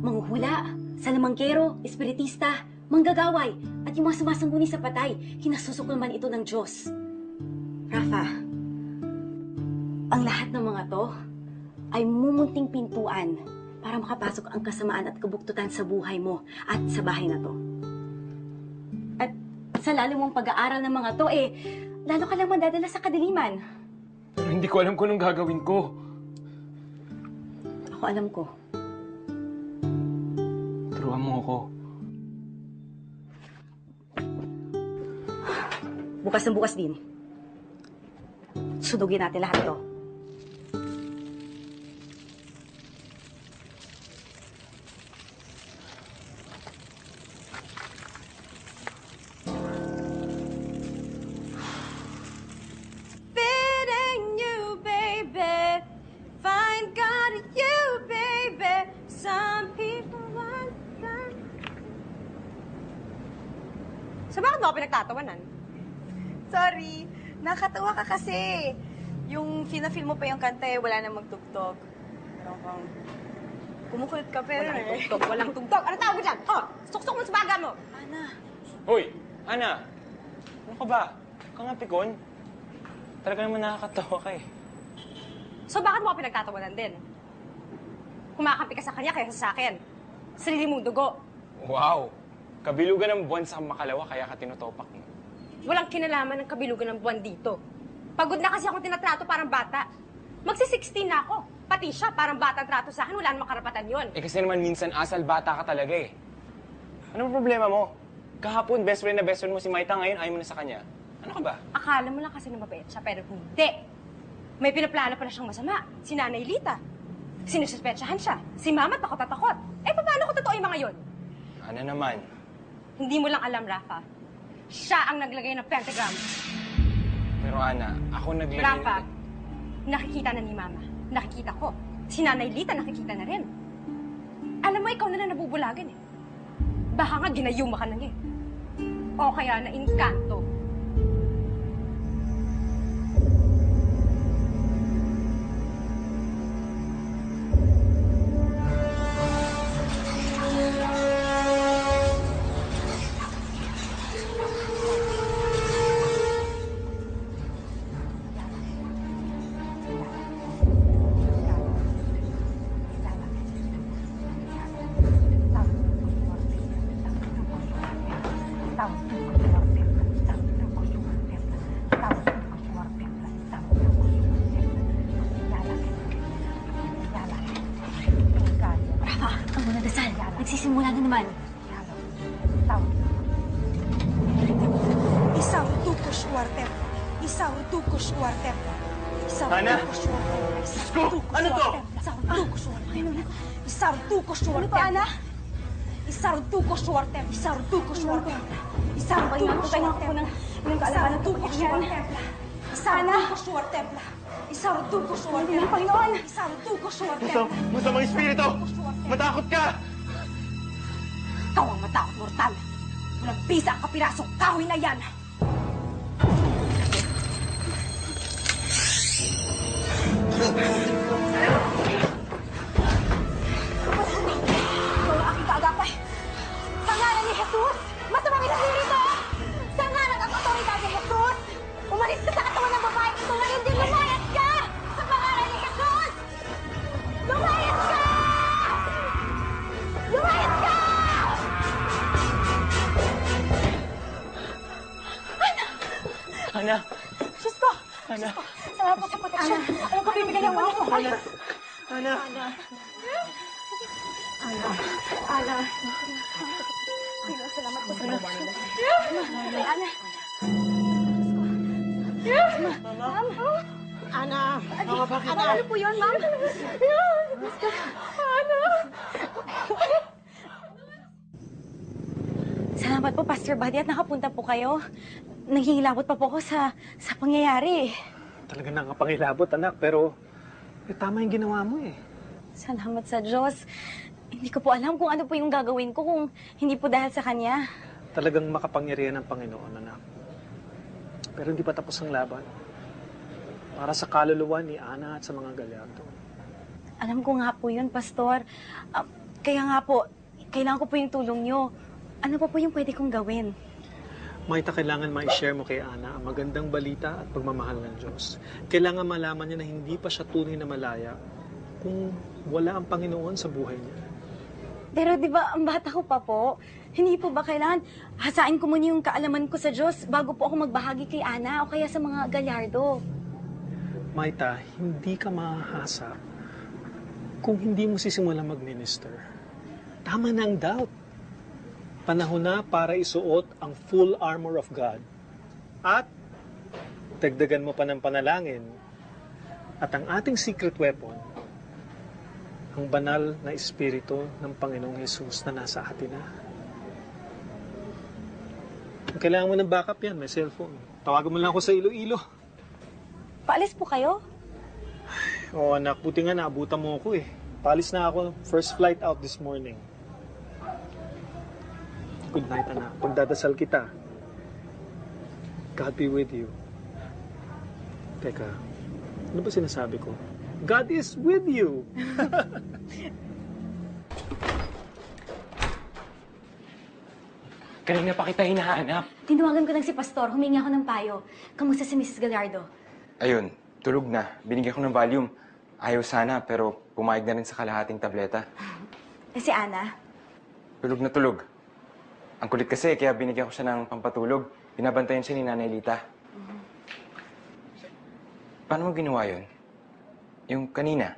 manghuhula, salamangkero, espiritista, manggagaway, at yung mga sumasangguni sa patay. Kinasusok naman ito ng Diyos. Rafa, ang lahat ng mga to ay mumunting pintuan para makapasok ang kasamaan at kabuktutan sa buhay mo at sa bahay na to. At sa lalo mong pag-aaral ng mga to, lalo ka lang madadala sa kadiliman. Pero hindi ko alam kung anong gagawin ko. Ako alam ko. Turuan mo ako. Bukas na bukas din. Sunugin natin lahat to. So bakit mo ako pinagtatawanan? Sorry, nakatawa ka kasi. Yung feel mo pa yung kanta wala nang magtugtog. Pero kung kumukulit ka pero walang tugtog. Ano tawag mo dyan? Oh, suksok mo sa baga mo. Ana. Hoy, Ana! Ano ka ba? Ka nga pikon. Talaga naman nakakatawa ka eh. So bakit mo ako pinagtatawanan din? Kumakampi ka sa kanya kaysa sa akin. Sarili mong dugo. Wow! Kabilugan ng buwan sa makalawa kaya ka tinutopak mo. Walang kinalaman ng kabilugan ng buwan dito. Pagod na kasi akong tinatrato parang bata. Magsi-16 na ako. Pati siya, parang bata ang trato sa akin. Wala namang karapatan yun. Eh kasi naman minsan asal bata ka talaga eh. Ano ba problema mo? Kahapon, best friend mo si Maita, ngayon ayaw mo na sa kanya. Ano ka ba? Akala mo lang kasi na mabait siya, pero hindi. May pinaplano pa na siyang masama. Si Nanay Lita. Sinususpetsahan siya. Si Mama takot at takot. Eh, paano ko totoo yung mga yun? Ano naman? Hindi mo lang alam, Rafa. Siya ang naglagay ng pentagram. Pero Ana, ako naglagay... Rafa, nakikita na ni Mama. Nakikita ko. Si Nanay Lita nakikita na rin. Alam mo, ikaw na lang nabubulagan eh. Baka nga ginayuma ka na niya eh. O kaya na inkanto. Nagsisimula na naman. Isang tukos wartep. Isang tukos wartep. Isang Ana? tukos wartep. Sko! Ano to? Isang tukos wartep. Isang tukos wartep. Ano to, Ana? Isang tukos wartep. Isang tukos wartep. Isang tukos wartep. Isang tukos wartep. Isang tukos wartep. Isang tukos wartep. Panginoon! Isang tukos wartep. Masamang espiritu! Matakot ka! Ikaw ang matakot, mortal. Walang bisa ang kapirasong kahoy na yan. Ikaw ang aking kaagapay. Sa ngalan ni Jesus, masamang espiritu! Sa ngalan ng otoridad ni Jesus, umalis ka sa katawan ng babae ito ngayon din lumayas ka! Sa pangalan ni Jesus! Lumayas ka! Lumayas ka! Ana! Diyos ko! Ana! Salamat sa proteksyon. Alam ko, bibigyan mo ako. Ana! Ana! Ana. Salamat po sa proteksyon. Ana. Ma'am. Ana! Mama, bakit? Ano po yun, ma'am? Ana. Salamat po, Pastor Buddy, at nakapunta po kayo. Nanghihilabot pa po ako sa pangyayari. Talaga nakapangilabot, anak, pero tama yung ginawa mo eh. Salamat sa Diyos. Hindi ko po alam kung ano po yung gagawin ko kung hindi po dahil sa Kanya. Talagang makapangyarihan ng Panginoon, anak. Pero hindi pa tapos ang laban. Para sa kaluluwa ni Ana at sa mga galyado. Alam ko nga po yun, Pastor. Kaya nga po, kailangan ko po yung tulong nyo. Ano pa po yung pwede kong gawin? Maita, kailangan ma-share mo kay Ana ang magandang balita at pagmamahal ng Diyos. Kailangan malaman niya na hindi pa siya tunay na malaya kung wala ang Panginoon sa buhay niya. Pero di ba, ang bata ko pa po, hindi po ba kailangan hasain ko muna yung kaalaman ko sa Diyos bago po ako magbahagi kay Ana o kaya sa mga galyardo? Maita, hindi ka mahahasa kung hindi mo sisimulan mag-minister. Tama na ang doubt. Panahon na para isuot ang full armor of God. At dagdagan mo pa ng panalangin. At ang ating secret weapon, ang banal na espiritu ng Panginoong Hesus na nasa atin na. Kung kailangan mo ng backup yan, may cellphone. Tawagan mo lang ako sa Iloilo. Paalis po kayo? Oo, anak, buti nga naabutan mo ako eh. Paalis na ako, first flight out this morning. Good night, anak. Pagdadasal kita. God be with you. Teka, ano ba sinasabi ko? God is with you! Kanina pa kita hinahanap. Tinawagan ko lang si Pastor, humingi ako ng payo. Kamusta si Mrs. Gallardo? Ayun, tulog na. Binigyan ko ng Valium. Ayaw sana, pero pumayag na rin sa kalahating tableta. Eh si Ana? Tulog na tulog. Ang kulit kasi, kaya binigyan ko siya ng pampatulog. Binabantayan siya ni Nanay Lita. Paano mo ginawa yun? Yung kanina,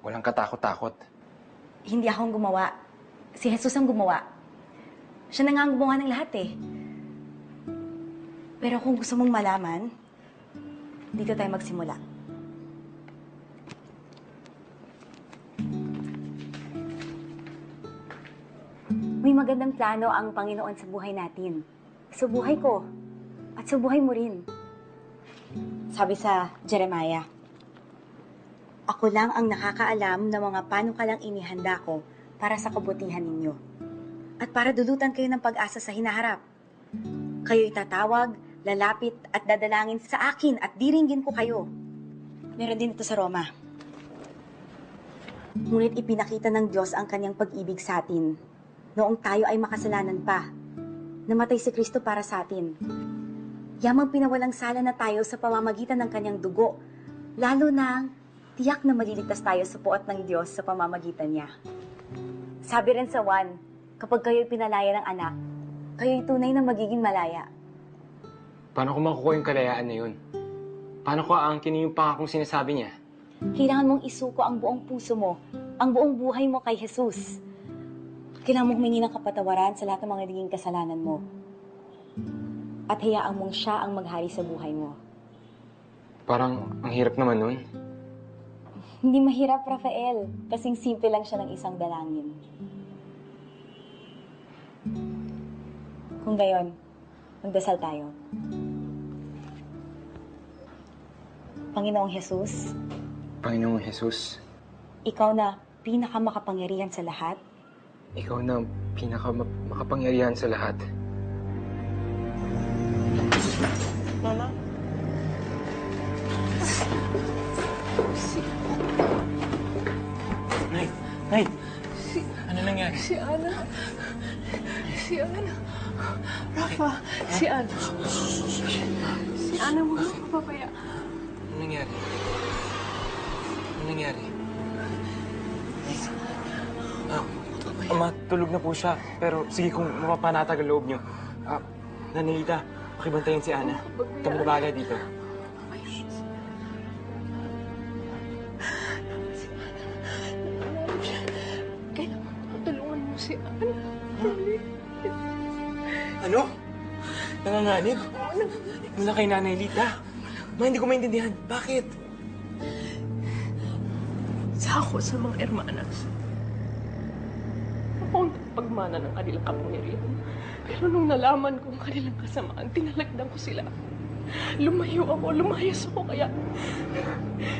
walang katakot-takot. Hindi akong gumawa. Si Jesus ang gumawa. Siya na nga ang gumawa ng lahat eh. Pero kung gusto mong malaman, dito tayo magsimula. May magandang plano ang Panginoon sa buhay natin. Sa buhay ko. At sa buhay mo rin. Sabi sa Jeremiah, "Ako lang ang nakakaalam ng mga panukalang inihanda ko para sa kabutihan ninyo. At para dulutan kayo ng pag-asa sa hinaharap. Kayo itatawag, lalapit at dadalangin sa akin at diringgin ko kayo." Meron din ito sa Roma. "Ngunit ipinakita ng Diyos ang kanyang pag-ibig sa atin. Noong tayo ay makasalanan pa, namatay si Kristo para sa atin. Yamang pinawalang sala na tayo sa pamamagitan ng kanyang dugo, lalo na tiyak na maliligtas tayo sa puot ng Diyos sa pamamagitan niya." Sabi rin sa Juan, kapag kayo'y pinalaya ng anak, kayo'y tunay na magiging malaya. Paano ko makukuha yung kalayaan na yun? Paano ko aangkin yung pangakong sinasabi niya? Kailangan mong isuko ang buong puso mo, ang buong buhay mo kay Jesus. Kailangan mong humingi ng kapatawaran sa lahat ng mga naging kasalanan mo. At hayaan mong siya ang maghari sa buhay mo. Parang ang hirap naman nun. Hindi mahirap, Rafael. Kasing simple lang siya ng isang dalangin. Kung gayon, magdasal tayo. Panginoong Jesus, Panginoong Jesus, ikaw na pinakamakapangyarihan sa lahat, ikaw na pinakamakapangyarihan sa lahat. Mama? Nay! Nay! Ano nangyari? Si Ana. Si Ana. Rafa, si Ana. Si Ana, huwag mo mapapaya. Ano nangyari? Ano nangyari? Ama, tulog na po siya. Pero sige, kung mapapanatag ang loob niyo. Nanilita, pakibantayan si Ana. Kami na bahala dito. Kailangan tulungan mo si Ana. Ano? Nanganganib? Mula kay Nanay Lita. Ma, hindi ko maintindihan. Bakit? Sa ako sa mga hermanas. Ako ang pagmana ng kanilang kapangyarihan. Pero nung nalaman ko ang kanilang kasamaan, tinalagdan ko sila. Lumayo ako, lumayas ako, kaya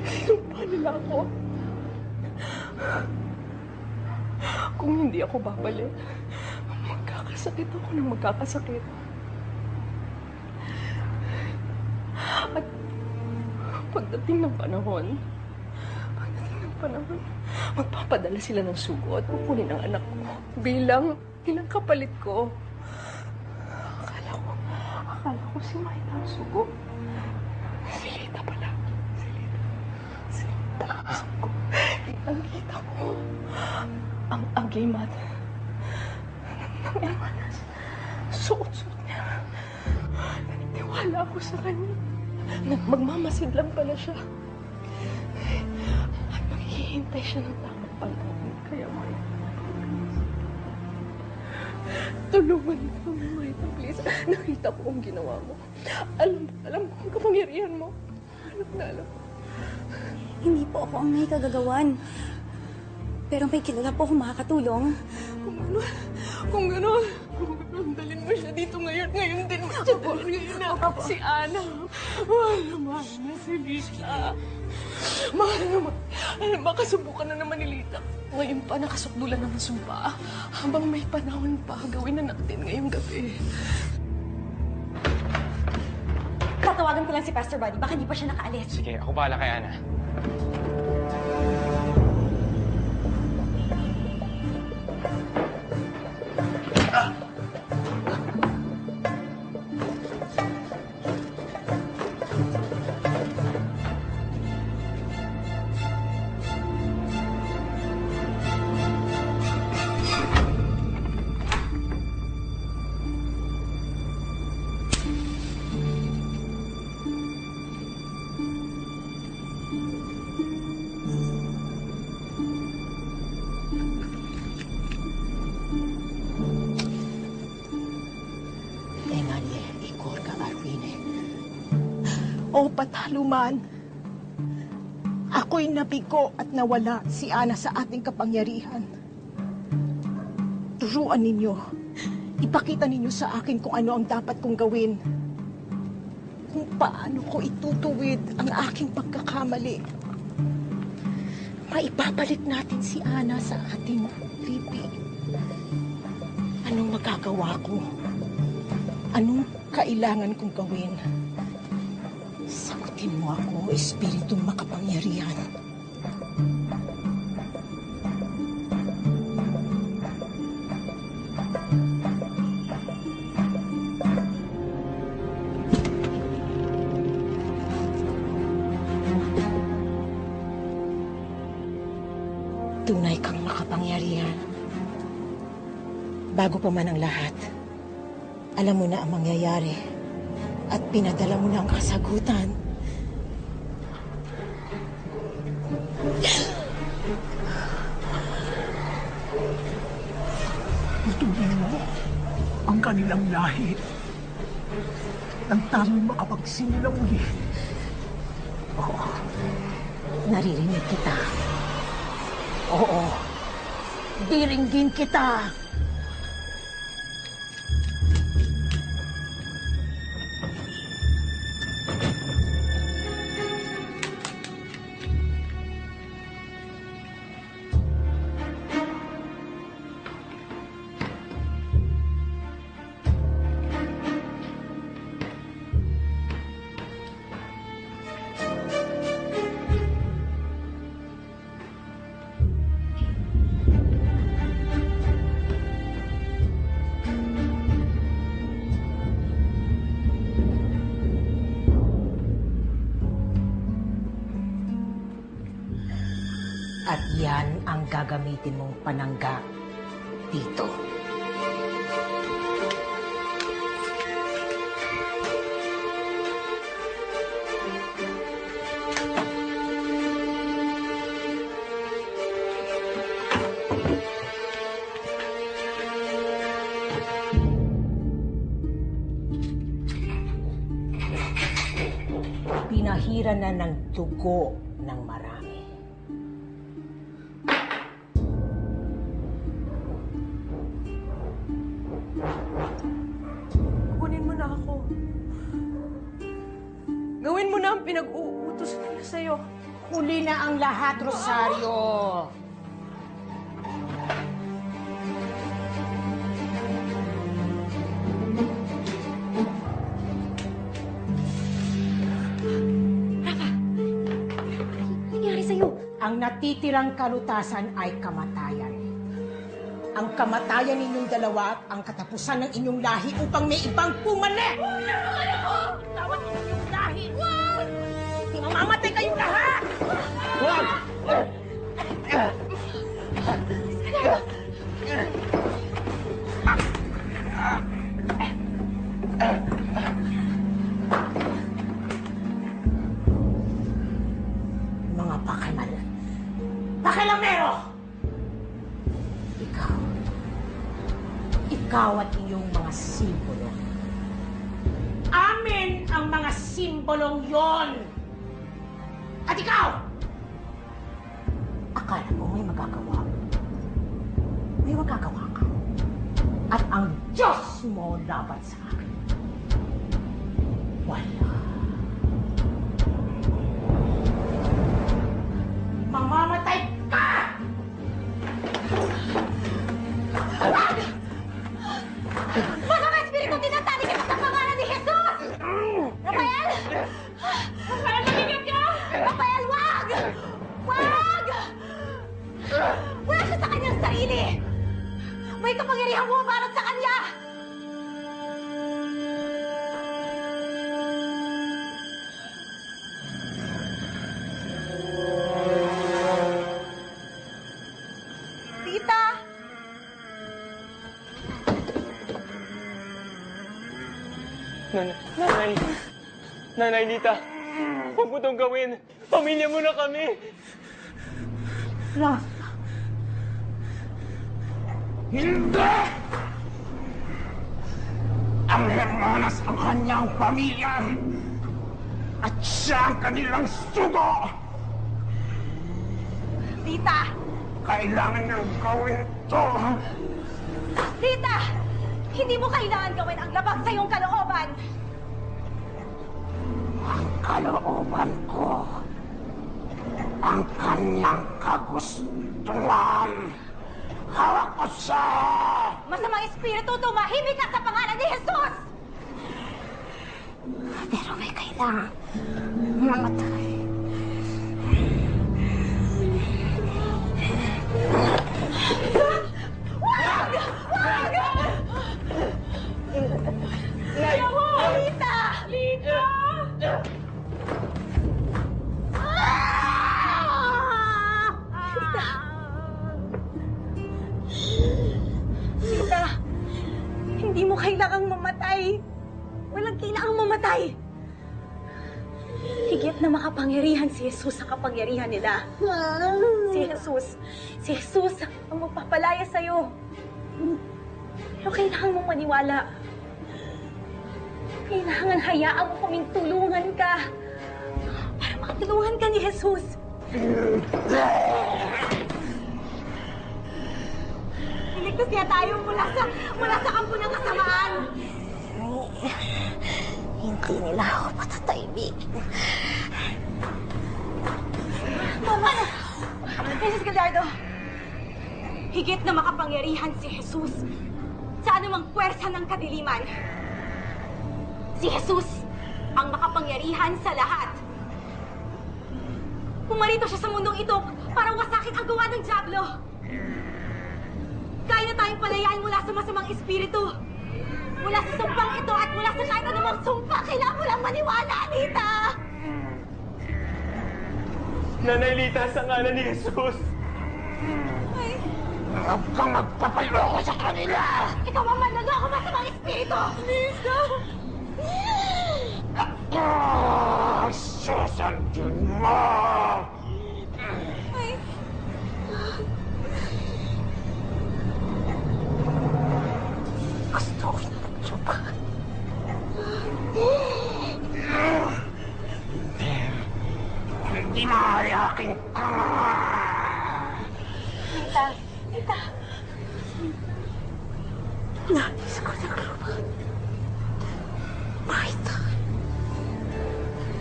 sinumpa nila ako. Kung hindi ako babalik, magkakasakit ako ng magkakasakit. At pagdating ng panahon, magpapadala sila ng sugo at kukunin ang anak ko bilang kapalit ko. Akala ko si Maita ang sugo. Si Lita pala. Si Lita ang sugo. Kitang-kita ko ang agimat ng hermanas. Suot-suot niya. Nanitiwala ako sa kanya. Magmamasid lang pala siya. At maghihintay siya ng tamang panahon. Kaya may tulungan mo kami, Maita, please. Nakita ko ang ginawa mo. Alam mo ang kapangyarihan mo. Alam na alam mo. Hindi po ako ang may kagagawan. Pero may kilala po akong makakatulong. Kung gano'n, dalhin mo siya dito ngayon. Ngayon din mo siya dalhin ngayon na. Si Ana. Mahal na si Lita. Mahal naman. Alam ba, kasubukan na naman ni Lita. Ngayon pa, nakasukdulan ng sumpa. Habang may panahon pa, gawin na natin ngayong gabi. Tatawagan ko lang si Pastor Buddy. Baka hindi pa siya nakaalis. Sige, ako bahala kay Ana. o patalo man, ako'y nabigo at nawala si Ana sa ating kapangyarihan. Turuan ninyo, ipakita ninyo sa akin kung ano ang dapat kong gawin. Kung paano ko itutuwid ang aking pagkakamali. Maipabalik natin si Ana sa ating VP. Anong magagawa ko? Anong kailangan kong gawin? Sagutin mo ako, Espiritong makapangyarihan. Tunay kang makapangyarihan. Bago pa man ang lahat, alam mo na ang mangyayari at pinadala mo na ang kasagutan. Patuloy mo ang kanilang lahi nang tayo'y makapagsimula muli. Oo, naririnig kita. Oo, diringgin kita. At yan ang gagamitin mong panangga dito. Pinahira na ng dugo ng marami. Kunin mo na ako. Gawin mo na ang pinag-uutos nila sa'yo. Huli na ang lahat, Rosario. Nangyari sa'yo? Ang natitirang kalutasan ay kamatayan. Ang kamatayan ninyong dalawa at ang katapusan ng inyong lahi upang may ibang pumalik! Tulungan ako! Tawag niyo yung lahi! Wag! Mamamatay kayong lahat! Wag! Mga pakamal. Pakilamero! Ikaw at iyong mga simbolo. Amin ang mga simbolong yon! At ikaw! Akala mo may magagawa. May magagawa ka. At ang Diyos mo laban sa akin. Wala. Mamamatay ka! Mga espiritu tinatali kita sa pangalan ni Jesus! Rafael! Rafael, matigil ka! Rafael, wag! Wag! Wala siya sa kanyang sarili! May kapangyarihang bumabalot sa kanya! Tita! Nanay! Nanay Nita! Huwag mo itong gawin! Pamilya mo na kami! Rafa! Hindi! Ang Hermanas ang kanyang pamilya! At siya ang kanilang sugo! Tita! Kailangan niyang gawin ito! Tita! Hindi mo kailangan gawin ang labag sa iyong kalooban! Ang kalooban ko, ang kanyang kagustuhan. Hawak ko siya! Masamang espiritu, tumahimik ka sa pangalan ni Jesus! Pero may kailangan mamatay. Wag! Wag! Lita! Lita! Lita, hindi mo kailangang mamatay. Walang kailangang mamatay. Higit na makapangyarihan si Jesus sa kapangyarihan nila. Si Jesus ang magpapalaya sa'yo. Pero kailangan mong maniwala. Kailangan hayaan mo kaming tulungan ka. Para makatulungan ka ni Jesus. Iligtas niya tayo mula sa kampo ng kasamaan. Hindi nila ako patatahimik. Mama! Mrs. Gallardo, higit na makapangyarihan si Jesus sa anumang puwersa ng kadiliman. Si Jesus ang makapangyarihan sa lahat. Pumarito siya sa mundong ito para wasakin ang gawa ng dyablo. Kaya na tayong palayaan mula sa masamang espiritu. Mula sa sumpang ito at mula sa kahit anumang sumpa, kailangan mo lang maniwala, Lita! Nanay Lita, sa ngalan ni Jesus! Huwag kang magpapaloko sa kanila! Ikaw ang manloloko masamang espiritu! Lita! Ako ang susundin mo! Gusto ko na magsuba. Hindi maayakin ka! Lita! Lita! Nais ko ng lupa. Marita,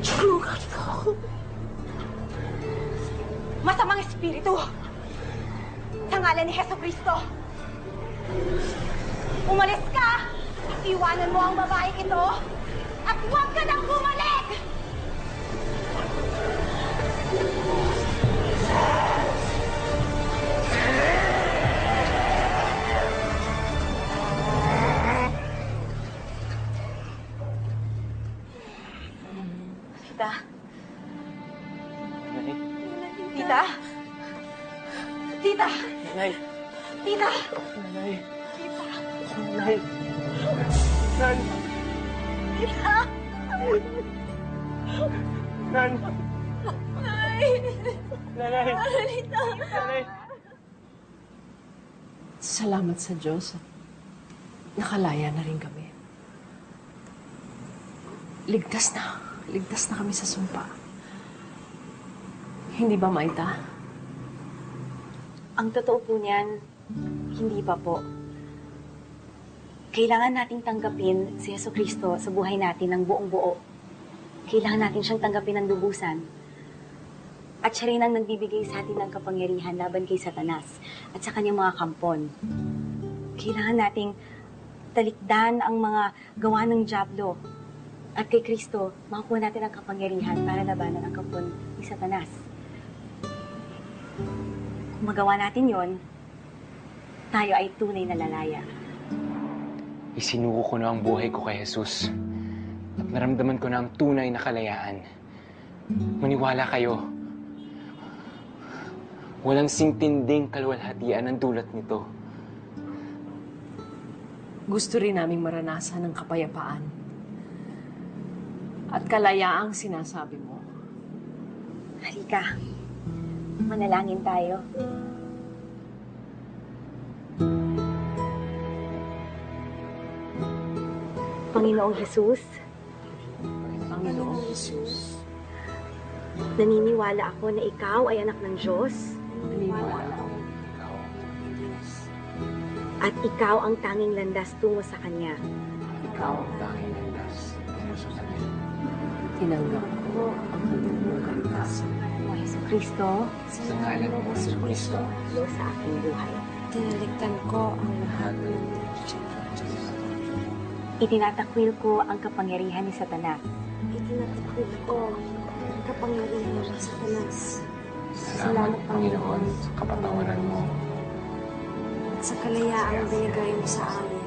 tulungan mo ako. Masamang espiritu! Sa ngalan ni Heso Kristo! Umalis ka! Iwanan mo ang babaeng ito! At huwag ka nang bumalik! Tita? Nanay? Tita? Tita? Nanay? Tita? Nanay? Tita? Nanay? Nan? Tita? Nan? Nay! Nanay? Tita? Nanay? Salamat sa Diyos at nakalaya na rin kami. Ligtas na kami sa sumpa. Hindi ba, Maita? Ang totoo po niyan, hindi pa po. Kailangan nating tanggapin si Yeso Kristo sa buhay natin ng buong buo. Kailangan natin siyang tanggapin ng lubusan. At siya rin ang nagbibigay sa atin ng kapangyarihan laban kay Satanas at sa kanyang mga kampon. Kailangan nating talikdan ang mga gawa ng dyablo. At kay Kristo, makukuha natin ang kapangyarihan para labanan ang kampon ni Satanas. Kung magawa natin yon, tayo ay tunay na lalaya. Isinuko ko na ang buhay ko kay Jesus. At naramdaman ko na ang tunay na kalayaan. Maniwala kayo. Walang singtinding kaluwalhatian ang dulot nito. Gusto rin naming maranasan ng kapayapaan. At kalayaang sinasabi mo. Halika, manalangin tayo. Panginoong Jesus, Panginoong Jesus. Naniniwala ako na ikaw ay anak ng Diyos. At ikaw ang tanging landas tungo sa Kanya. Tinanggap ko ang kanyang kaligtasan. O Heso Kristo, Sa ngalan mo, Hesus Kristo. Diyos sa aking buhay. Tinaligtan ko ang lahat ng Itinatakwil ko ang kapangyarihan ni Satanas. Itinatakwil ko ang kapangyarihan ng Satanas. Salamat, Panginoon, sa kapatawaran mo. At sa kalayaang binigay mo sa amin.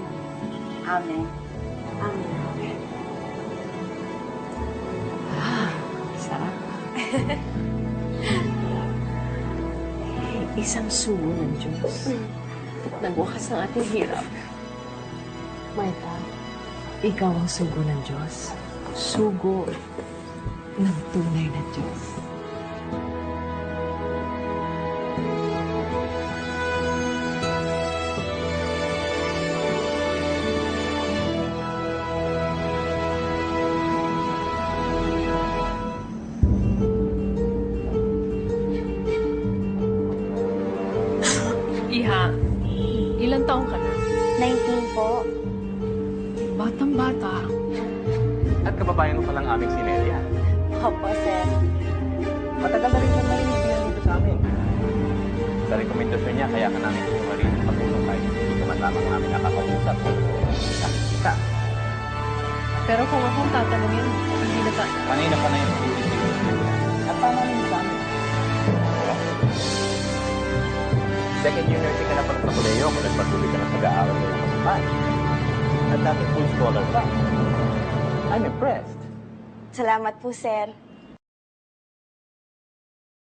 Amen. Amen. Sarap. Isang sugo ng Diyos. Nagwakas ng ating hirap. Martha, ikaw ang sugo ng Diyos. Sugo ng tunay na Diyos. Iha, ilang taong ka na? 19 po. Batang-bata. At kababayan mo palang aming si Nelia. Opo, sir. Matagal na rin siyang naiintindihan dito sa amin. Sa rekomendasyon niya, kaya ka namin kumuha rin ng patulong kahit hindi ka man lamang namin nakakausap. Ka. Pero kung akong tatanungin, hindi na ta... Kanina pa na yung at tama rin sa amin. Second year nursing ka na pala sa koleyo kung nagpatuloy ka na pag-aaral ng masukan. At dati full scholar pa. I'm impressed. Salamat po, sir.